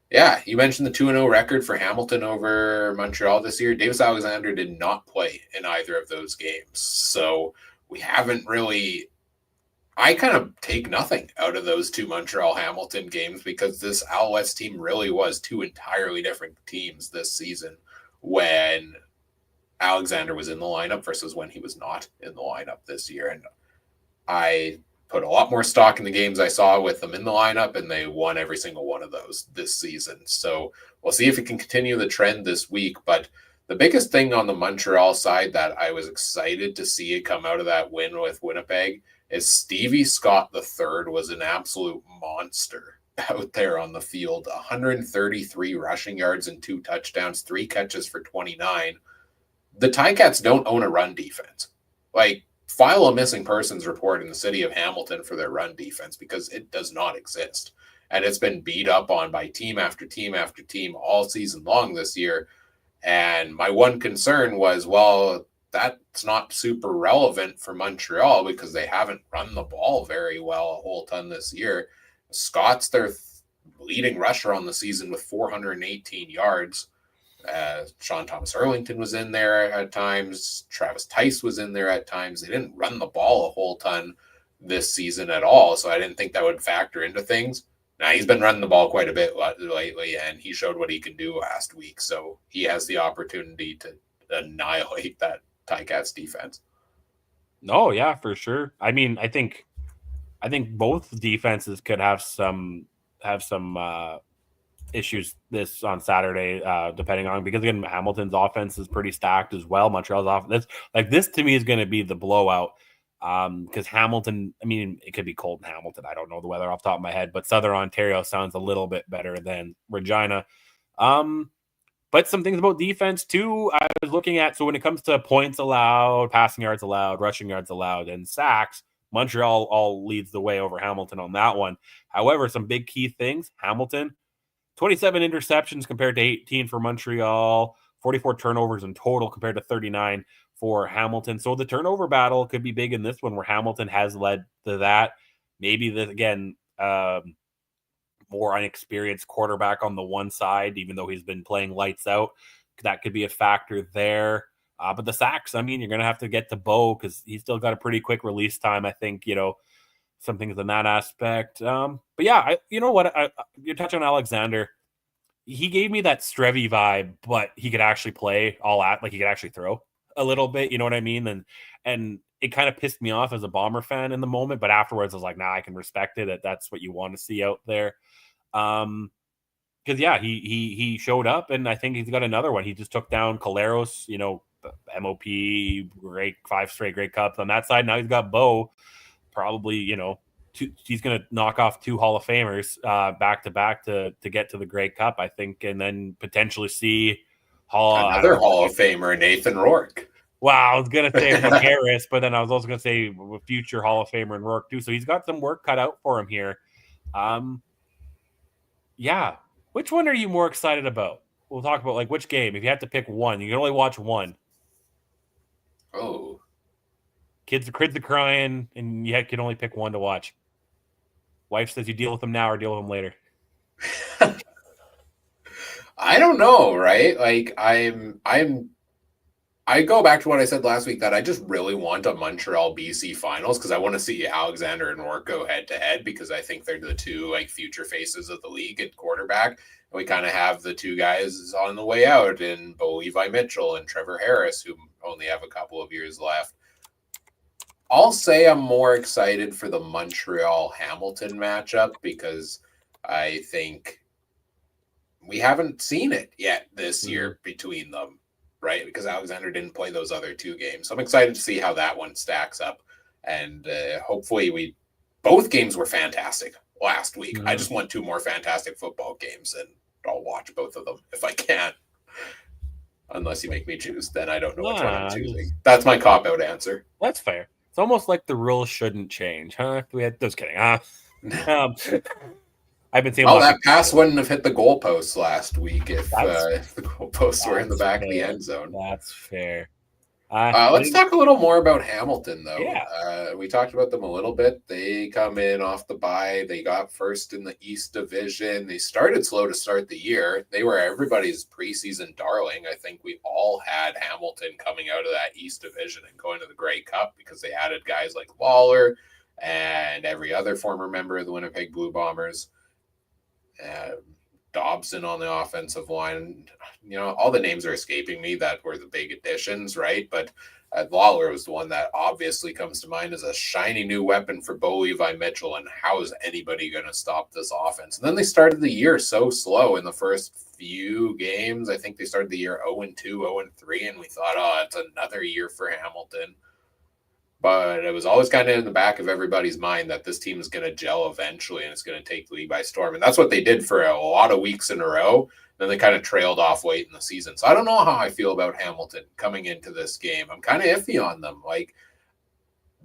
yeah, you mentioned the 2-0 record for Hamilton over Montreal this year. Davis Alexander did not play in either of those games. So we haven't really, I kind of take nothing out of those two Montreal Hamilton games, because this Alouettes team really was two entirely different teams this season when Alexander was in the lineup versus when he was not in the lineup this year. And I put a lot more stock in the games I saw with them in the lineup, and they won every single one of those this season. So we'll see if it can continue the trend this week. But the biggest thing on the Montreal side that I was excited to see it come out of that win with Winnipeg is Stevie Scott III was an absolute monster out there on the field. 133 rushing yards and 2 touchdowns, 3 catches for 29. The Ticats don't own a run defense. Like, file a missing persons report in the city of Hamilton for their run defense, because it does not exist. And it's been beat up on by team after team after team all season long this year. And my one concern was, well, that's not super relevant for Montreal because they haven't run the ball very well a whole ton this year. Scott's their leading rusher on the season with 418 yards. Sean Thomas Erlington was in there at times. Travis Tice was in there at times. They didn't run the ball a whole ton this season at all, so I didn't think that would factor into things. Now, he's been running the ball quite a bit lately, and he showed what he can do last week, so he has the opportunity to annihilate that Ticats defense. No, yeah, for sure. I mean, I think both defenses could have some issues this on Saturday, depending on, because again, Hamilton's offense is pretty stacked as well. Montreal's offense, like, this to me is going to be the blowout, because Hamilton, I mean, it could be cold in Hamilton. I don't know the weather off the top of my head, but Southern Ontario sounds a little bit better than Regina. But some things about defense too, I was looking at. So when it comes to points allowed, passing yards allowed, rushing yards allowed, and sacks, Montreal all leads the way over Hamilton on that one. However, some big key things: Hamilton, 27 interceptions compared to 18 for Montreal, 44 turnovers in total compared to 39 for Hamilton. So the turnover battle could be big in this one, where Hamilton has led to that. Maybe this, again, more unexperienced quarterback on the one side, even though he's been playing lights out. That could be a factor there. But the sacks, I mean, you're going to have to get to Bo, because he's still got a pretty quick release time. I think, some things in that aspect. But yeah, you're touching on Alexander. He gave me that Strevy vibe, but he could actually play all out, like he could actually throw a little bit. You know what I mean? And it kind of pissed me off as a Bomber fan in the moment, but afterwards I was like, nah, I can respect it. That's what you want to see out there. Because yeah, he showed up, and I think he's got another one. He just took down Caleros, MOP, great 5 straight Grey Cups on that side. Now he's got Bo, probably, he's going to knock off 2 Hall of Famers back to back to get to the Grey Cup, I think, and then potentially see another Hall of Famer, Nathan Rourke. Wow, I was going to say Harris, but then I was also going to say future Hall of Famer and Rourke too. So he's got some work cut out for him here. Yeah. Which one are you more excited about? We'll talk about, like, which game. If you have to pick one, you can only watch one. Oh. Kids are crying, and you can only pick one to watch. Wife says you deal with them now or deal with them later. I don't know, right? Like, I go back to what I said last week, that I just really want a Montreal BC finals, because I want to see Alexander and Rourke go head to head, because I think they're the two future faces of the league at quarterback. And we kind of have the two guys on the way out in Bo Levi Mitchell and Trevor Harris, who only have a couple of years left. I'll say I'm more excited for the Montreal Hamilton matchup, because I think we haven't seen it yet this year between them, right? Because Alexander didn't play those other 2 games. So I'm excited to see how that one stacks up. And hopefully both games were fantastic last week. I just want 2 more fantastic football games, and I'll watch both of them if I can. Unless you make me choose, then I don't know which one I'm choosing. That's my cop-out answer. That's fair. It's almost like the rules shouldn't change, huh? Just kidding. I've been seeing. Well, that pass wouldn't have hit the goalposts last week if the goalposts were in the back of the end zone. That's fair. Let's talk a little more about Hamilton, though. Yeah. We talked about them a little bit. They come in off the bye. They got first in the East Division. They started slow to start the year. They were everybody's preseason darling. I think we all had Hamilton coming out of that East Division and going to the Grey Cup because they added guys like Lawler and every other former member of the Winnipeg Blue Dobson on the offensive line. All the names are escaping me that were the big additions, right? But Lawler was the one that obviously comes to mind as a shiny new weapon for Bo Levi Mitchell. And how is anybody going to stop this offense? And then they started the year so slow in the first few games. I think they started the year 0-2, 0-3, and we thought, oh, it's another year for Hamilton. But it was always kind of in the back of everybody's mind that this team is going to gel eventually and it's going to take the league by storm. And that's what they did for a lot of weeks in a row. Then they kind of trailed off late in the season. So I don't know how I feel about Hamilton coming into this game. I'm kind of iffy on them. Like,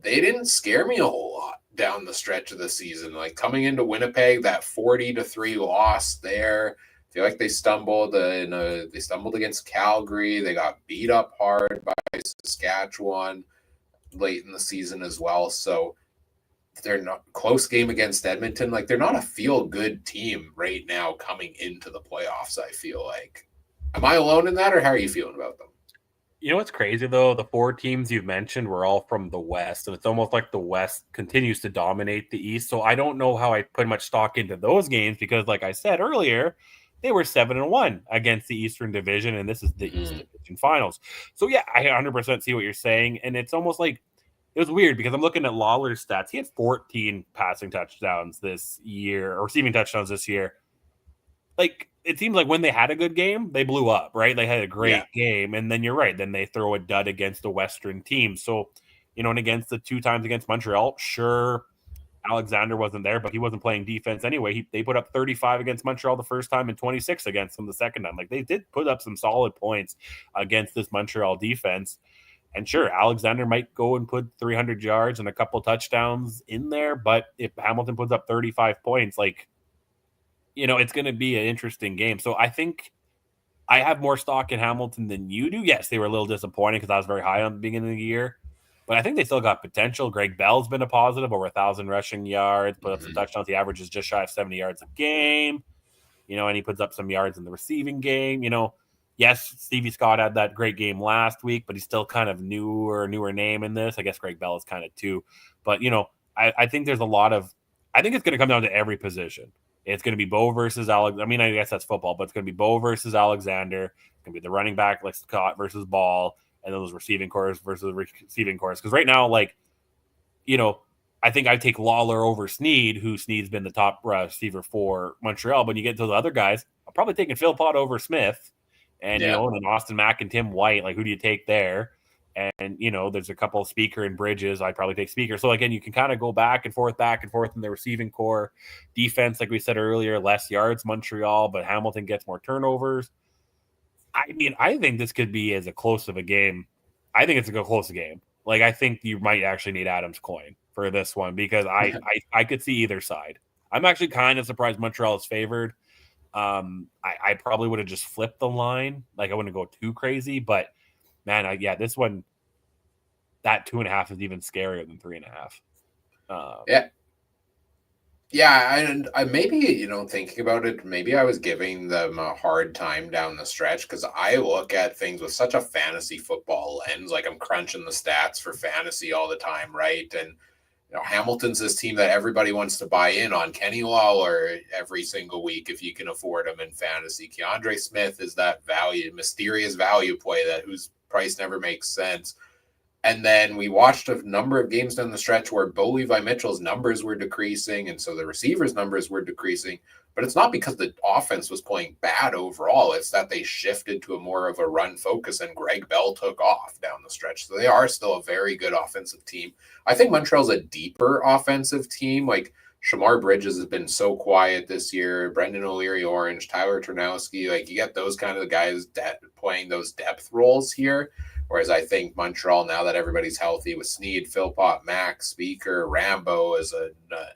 they didn't scare me a whole lot down the stretch of the season. Like, coming into Winnipeg, that 40-3 loss there. I feel like they stumbled against Calgary. They got beat up hard by Saskatchewan late in the season as well. So they're not close game against Edmonton. Like, they're not a feel-good team right now coming into the playoffs, I feel like. Am I alone in that, or how are you feeling about them? You know what's crazy, though? The 4 teams you've mentioned were all from the West, and it's almost like the West continues to dominate the East. So I don't know how I put much stock into those games because, like I said earlier, they were 7-1 against the Eastern Division, and this is the East Division Finals. So, yeah, I 100% see what you're saying, and it's almost like it was weird because I'm looking at Lawler's stats. He had 14 passing touchdowns this year, or receiving touchdowns this year. Like, it seems like when they had a good game, they blew up, right? They had a great game, and then you're right. Then they throw a dud against a Western team. So, and against the 2 times against Montreal, sure, Alexander wasn't there, but he wasn't playing defense anyway. They put up 35 against Montreal the first time and 26 against them the second time. Like, they did put up some solid points against this Montreal defense. And sure, Alexander might go and put 300 yards and a couple touchdowns in there, but if Hamilton puts up 35 points, like, it's going to be an interesting game. So I think I have more stock in Hamilton than you do. Yes, they were a little disappointing because I was very high on the beginning of the year, but I think they still got potential. Greg Bell's been a positive, over 1,000 rushing yards, put up some touchdowns. He averages just shy of 70 yards a game, and he puts up some yards in the receiving game. Yes, Stevie Scott had that great game last week, but he's still kind of newer name in this. I guess Greg Bell is kind of too. But, I think there's I think it's going to come down to every position. It's going to be Bo versus Alex. I mean, I guess that's football, but it's going to be Bo versus Alexander. It's going to be the running back like Scott versus Ball, and those receiving cores versus receiving cores. Because right now, like, I think I take Lawler over Sneed, who Sneed's been the top receiver for Montreal. But when you get to the other guys, I'm probably taking Phil Pott over Smith. And, and then Austin Mack and Tim White, like, who do you take there? And, there's a couple of Speaker and Bridges. I'd probably take Speaker. So, again, you can kind of go back and forth in the receiving core. Defense, like we said earlier, less yards, Montreal, but Hamilton gets more turnovers. I mean, I think this could be as close of a game. I think it's a close game. Like, I think you might actually need Adam's coin for this one because I could see either side. I'm actually kind of surprised Montreal is favored. I probably would have just flipped the line. Like, I wouldn't go too crazy, but man, this one, that 2.5 is even scarier than 3.5. And I maybe, thinking about it, maybe I was giving them a hard time down the stretch because I look at things with such a fantasy football lens. Like, I'm crunching the stats for fantasy all the time, right? And Hamilton's this team that everybody wants to buy in on. Kenny Lawler every single week if you can afford him in fantasy. Keandre Smith is that mysterious value play whose price never makes sense. And then we watched a number of games down the stretch where Bo Levi Mitchell's numbers were decreasing, and so the receivers' numbers were decreasing. But it's not because the offense was playing bad overall. It's that they shifted to a more of a run focus, and Greg Bell took off down the stretch. So they are still a very good offensive team. I think Montreal's a deeper offensive team. Like Shamar Bridges has been so quiet this year. Brendan O'Leary-Orange, Tyler Ternowski, like you get those kind of guys playing those depth roles here. Whereas I think Montreal, now that everybody's healthy with Sneed, Philpott, Max, Speaker, Rambo is an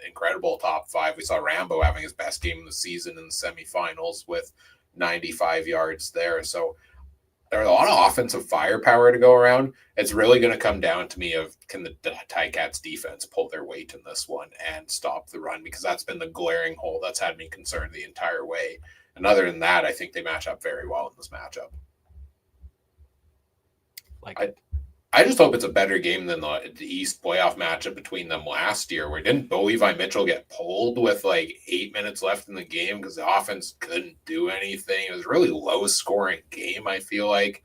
incredible top five. We saw Rambo having his best game of the season in the semifinals with 95 yards there. So there's a lot of offensive firepower to go around. It's really going to come down to me of can the Ticats defense pull their weight in this one and stop the run, because that's been the glaring hole that's had me concerned the entire way. And other than that, I think they match up very well in this matchup. I just hope it's a better game than the East playoff matchup between them last year, where didn't Bo Levi Mitchell get pulled with like 8 minutes left in the game because the offense couldn't do anything? It was a really low-scoring game, I feel like,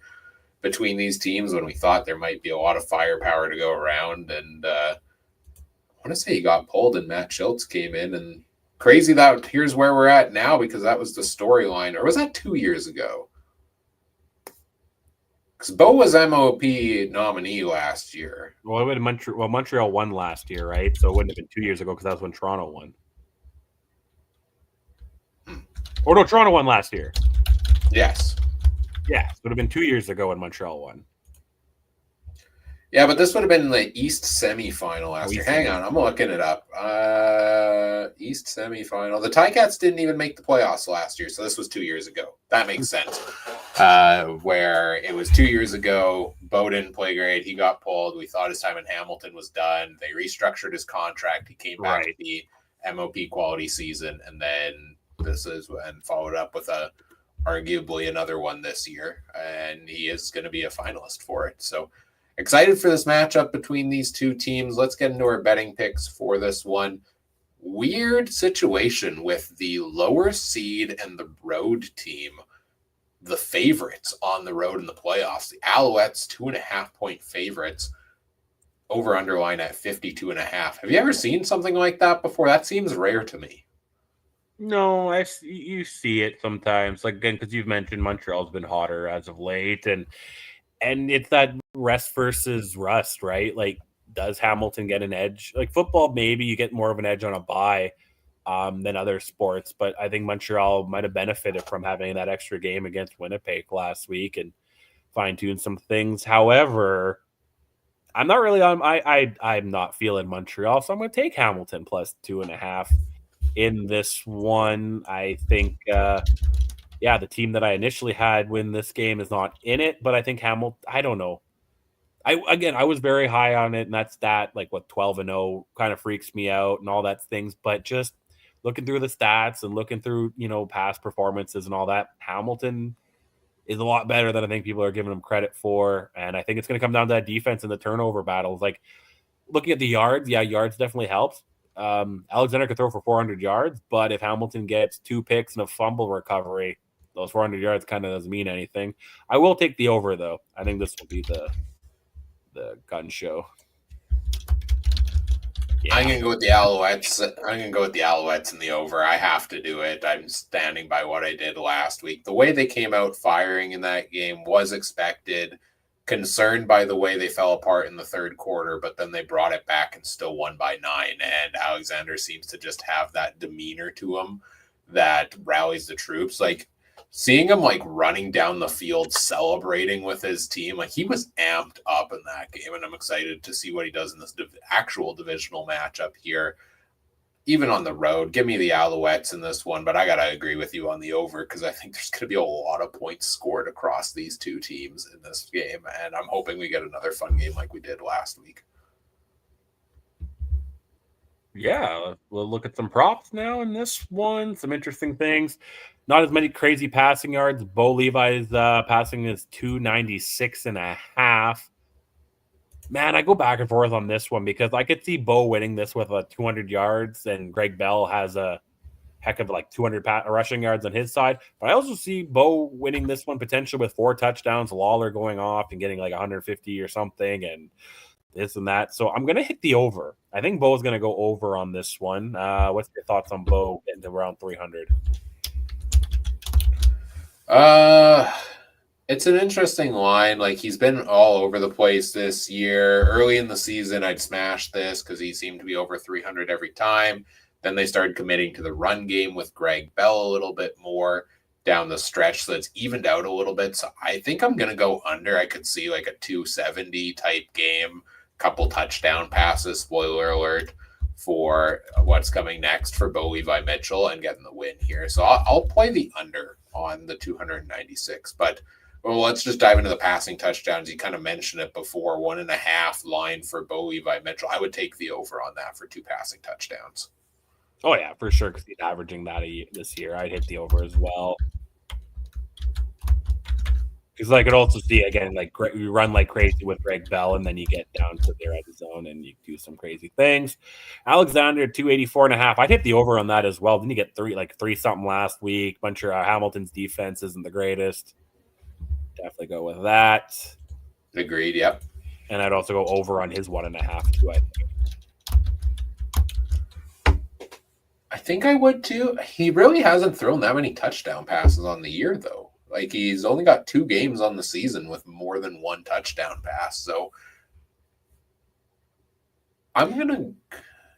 between these teams when we thought there might be a lot of firepower to go around. And I want to say he got pulled and Matt Schultz came in. And crazy that here's where we're at now, because that was the storyline. Or was that 2 years ago? Because Bo was MOP nominee last year. Well, it would have Montreal won last year, right? So it wouldn't have been 2 years ago because that was when Toronto won. Or no, Toronto won last year. Yes. Yeah, it would have been 2 years ago when Montreal won. Yeah, but this would have been the East semifinal last year. Hang on, I'm looking it up. East semifinal. The Ticats didn't even make the playoffs last year, so this was 2 years ago. That makes sense. Where it was 2 years ago, Bo didn't play great. He got pulled. We thought his time in Hamilton was done. They restructured his contract. He came back to the MOP quality season, and then followed up with arguably another one this year, and he is going to be a finalist for it. So excited for this matchup between these two teams. Let's get into our betting picks for this one. Weird situation with the lower seed and the road team, the favorites on the road in the playoffs. The Alouettes, 2.5-point favorites, over underline at 52.5. Have you ever seen something like that before? That seems rare to me. No, you see it sometimes. Like, again, because you've mentioned Montreal's been hotter as of late, and it's that rest versus rust, right? Like, does Hamilton get an edge? Like football, maybe you get more of an edge on a bye than other sports, but I think Montreal might have benefited from having that extra game against Winnipeg last week and fine-tune some things. However, I'm not really on. I'm not feeling Montreal, so I'm going to take Hamilton plus 2.5 in this one. I think. The team that I initially had win this game is not in it, but I think Hamilton, I don't know. I was very high on it, and that's like what 12-0 kind of freaks me out and all that things. But just looking through the stats and looking through, past performances and all that, Hamilton is a lot better than I think people are giving them credit for. And I think it's going to come down to that defense and the turnover battles. Like looking at the yards, yards definitely helps. Alexander could throw for 400 yards, but if Hamilton gets 2 picks and a fumble recovery, those 400 yards kind of doesn't mean anything. I will take the over, though. I think this will be the gun show. Yeah. I'm going to go with the Alouettes. I'm going to go with the Alouettes in the over. I have to do it. I'm standing by what I did last week. The way they came out firing in that game was expected. Concerned by the way they fell apart in the third quarter, but then they brought it back and still won by 9. And Alexander seems to just have that demeanor to him that rallies the troops. Like, seeing him like running down the field celebrating with his team, like he was amped up in that game, and I'm excited to see what he does in this actual divisional matchup here, even on the road. Give me the Alouettes in this one, but I gotta agree with you on the over because I think there's gonna be a lot of points scored across these two teams in this game, and I'm hoping we get another fun game like we did last week. Yeah, we'll look at some props now in this one. Some interesting things. Not as many crazy passing yards. Bo Levi's passing is 296.5. Man, I go back and forth on this one because I could see Bo winning this with 200 yards, and Greg Bell has a heck of like 200 rushing yards on his side. But I also see Bo winning this one potentially with 4 touchdowns, Lawler going off and getting like 150 or something, and this and that. So I'm going to hit the over. I think Bo's going to go over on this one. What's your thoughts on Bo getting to around 300? It's an interesting line. Like, he's been all over the place this year. Early in the season, I'd smash this because he seemed to be over 300 every time. Then they started committing to the run game with Greg Bell a little bit more down the stretch, so it's evened out a little bit. So I think I'm going to go under. I could see like a 270 type game, couple touchdown passes, spoiler alert, for what's coming next for Bo Levi Mitchell and getting the win here. So I'll play the under on the 296. But well, let's just dive into the passing touchdowns. You kind of mentioned it before, 1.5 line for Bo Levi Mitchell. I would take the over on that for 2 passing touchdowns. Oh, yeah, for sure, because he's averaging that this year. I'd hit the over as well. Because I could also see, again, like you run like crazy with Greg Bell, and then you get down to their end zone and you do some crazy things. Alexander, 284.5. I'd hit the over on that as well. Didn't you get three something last week? Bunch of Hamilton's defense isn't the greatest. Definitely go with that. Agreed, yep. And I'd also go over on his 1.5 too, I think. I think I would too. He really hasn't thrown that many touchdown passes on the year, though. Like, he's only got 2 games on the season with more than 1 touchdown pass. So I'm going to,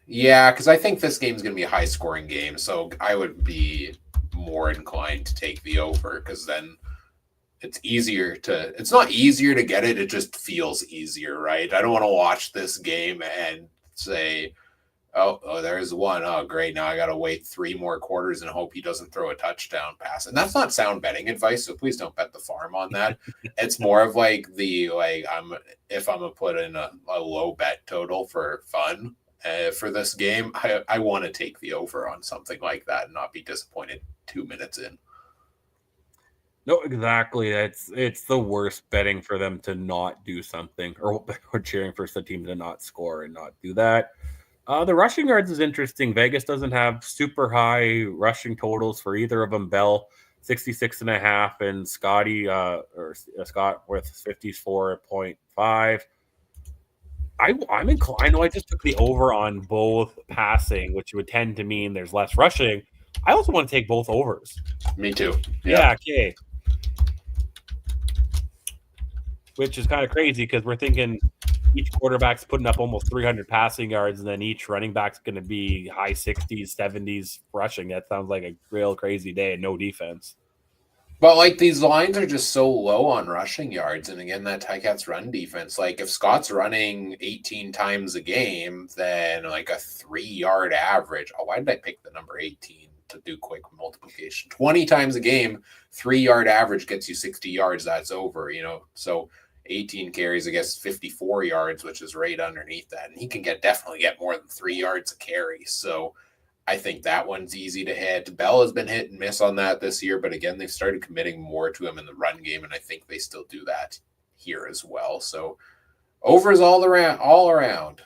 because I think this game's going to be a high scoring game. So I would be more inclined to take the over, because then it's not easier to get it. It just feels easier, right? I don't want to watch this game and say, oh, there's one. Oh, great. Now I got to wait 3 more quarters and hope he doesn't throw a touchdown pass. And that's not sound betting advice, so please don't bet the farm on that. It's more of like if I'm going to put in a low bet total for fun for this game, I want to take the over on something like that and not be disappointed 2 minutes in. No, exactly. It's the worst betting for them to not do something, or cheering for the team to not score and not do that. The rushing yards is interesting. Vegas doesn't have super high rushing totals for either of them. Bell, 66.5, and Scott with 54.5. I'm inclined. I just took the over on both passing, which would tend to mean there's less rushing. I also want to take both overs. Me too. Yeah, okay. Which is kind of crazy because we're thinking each quarterback's putting up almost 300 passing yards, and then each running back's going to be high 60s, 70s rushing. That sounds like a real crazy day and no defense. But, like, these lines are just so low on rushing yards. And, again, that Ticats run defense. Like, if Scott's running 18 times a game, then, like, a 3-yard average. Oh, why did I pick the number 18 to do quick multiplication? 20 times a game, 3-yard average gets you 60 yards. That's over, So 18 carries, I guess 54 yards, which is right underneath that. And he can definitely get more than 3 yards a carry. So I think that one's easy to hit. Bell has been hit and miss on that this year, but again, they've started committing more to him in the run game, and I think they still do that here as well. So overs all around.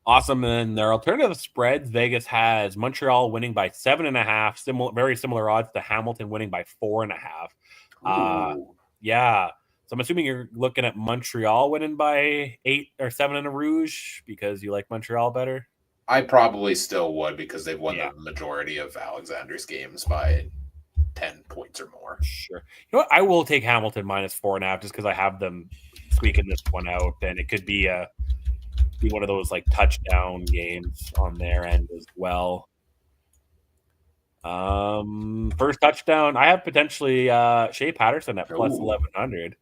Awesome. And their alternative spreads, Vegas has Montreal winning by 7.5, very similar odds to Hamilton winning by 4.5. Yeah. So I'm assuming you're looking at Montreal winning by 8 or 7 in a Rouge because you like Montreal better? I probably still would, because they've won the majority of Alexander's games by 10 points or more. Sure. You know what? I will take Hamilton minus 4.5 just because I have them squeaking this one out, and it could be one of those like touchdown games on their end as well. First touchdown, I have potentially Shea Patterson at plus 1,100.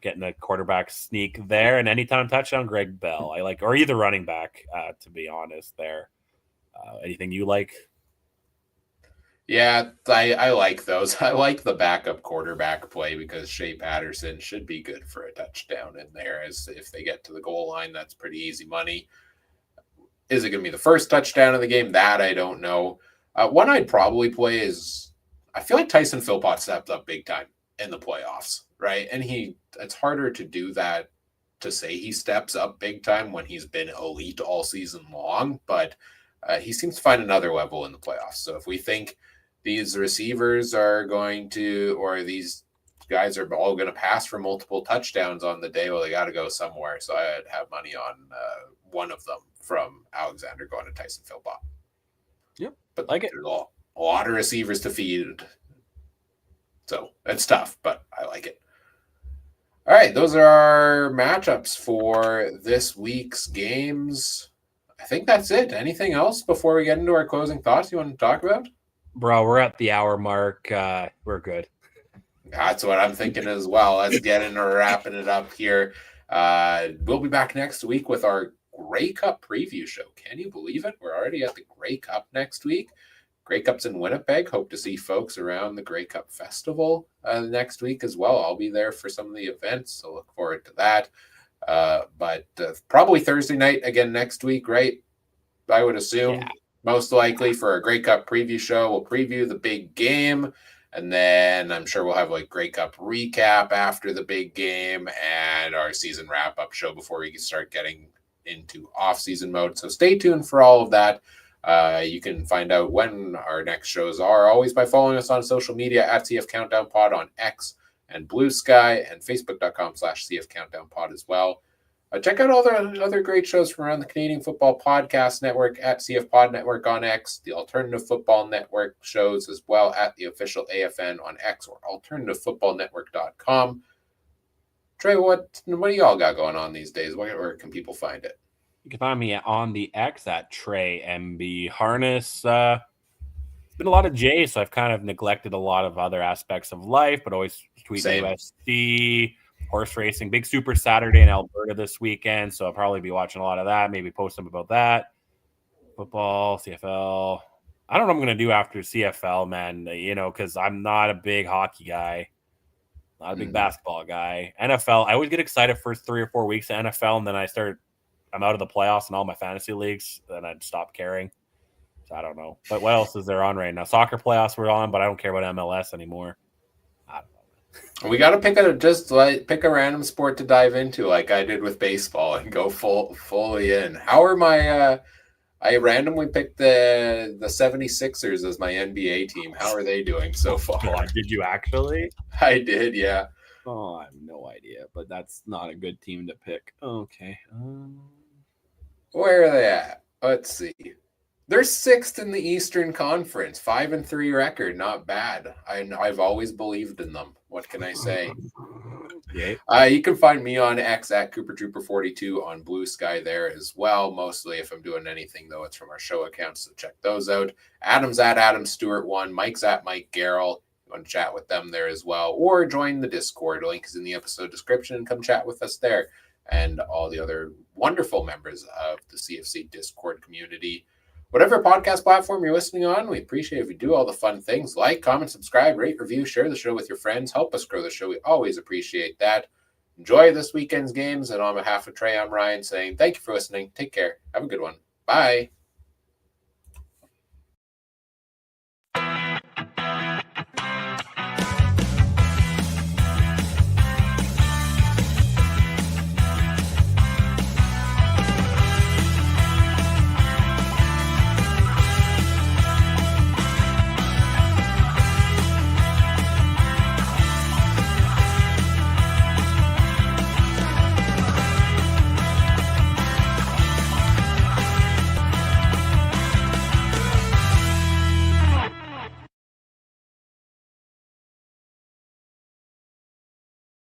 Getting a quarterback sneak there, and anytime touchdown, Greg Bell. I like, or either running back, to be honest there. Anything you like? Yeah, I like those. I like the backup quarterback play because Shea Patterson should be good for a touchdown in there. As if they get to the goal line, that's pretty easy money. Is it going to be the first touchdown of the game? That I don't know. One I'd probably play is, I feel like Tyson Philpott stepped up big time in the playoffs, right? And it's harder to do that, to say he steps up big time when he's been elite all season long, but he seems to find another level in the playoffs. So if we think these receivers are going to, or these guys are all going to pass for multiple touchdowns on the day. Well, they got to go somewhere. So I'd have money on one of them from Alexander going to Tyson Philpott. Yep. But like it. there's a lot of receivers to feed. So it's tough, but I like it. All right, those are our matchups for this week's games. I think that's it. Anything else before we get into our closing thoughts you want to talk about? Bro, we're at the hour mark. We're good. That's what I'm thinking as well. Let's get into wrapping it up here. We'll be back next week with our Grey Cup preview show. Can you believe it? We're already at the Grey Cup next week. Grey Cup's in Winnipeg. Hope to see folks around the Grey Cup Festival next week as well. I'll be there for some of the events, so look forward to that. But probably Thursday night again next week, right? I would assume. Yeah. Most likely for a Grey Cup preview show. We'll preview the big game, and then I'm sure we'll have like Grey Cup recap after the big game and our season wrap-up show before we start getting into off-season mode. So stay tuned for all of that. You can find out when our next shows are always by following us on social media at CF Countdown Pod on X and Blue Sky, and Facebook.com/CF Countdown Pod as well. Check out all the other great shows from around the Canadian Football Podcast Network at CF Pod Network on X, the Alternative Football Network shows as well at the official AFN on X or alternativefootballnetwork.com. Trey, what do y'all got going on these days? Where can people find it? You can find me on the X at Trey MB Harness. It's been a lot of J, so I've kind of neglected a lot of other aspects of life, but always tweeting USC, horse racing, big Super Saturday in Alberta this weekend, so I'll probably be watching a lot of that, maybe post some about that. Football, CFL. I don't know what I'm going to do after CFL, man, because I'm not a big hockey guy, not a big basketball guy. NFL, I always get excited first 3 or 4 weeks of NFL, and then I'm out of the playoffs and all my fantasy leagues, then I'd stop caring. So I don't know. But what else is there on right now? Soccer playoffs were on, but I don't care about MLS anymore. I don't know. We got to pick a random sport to dive into, like I did with baseball, and go fully in. How are my? I randomly picked the 76ers as my NBA team. How are they doing so far? God, did you actually? I did, yeah. Oh, I have no idea, but that's not a good team to pick. Okay. Where are they at? Let's see. They're 6th in the Eastern Conference, 5-3 record, not bad. I've always believed in them. What can I say? Yeah. You can find me on X at CooperTrooper42 on Blue Sky there as well. Mostly, if I'm doing anything though, it's from our show accounts, so check those out. Adam's at Adam Stewart 1, Mike's at Mike Garrell. You want to chat with them there as well, or join the Discord. Link is in the episode description, and come chat with us there and all the other wonderful members of the CFC Discord community. Whatever podcast platform you're listening on, we appreciate if you do all the fun things like, comment, subscribe, rate, review, share the show with your friends, help us grow the show. We always appreciate that. Enjoy this weekend's games, and on behalf of Trey, I'm Ryan saying thank you for listening. Take care. Have a good one. Bye.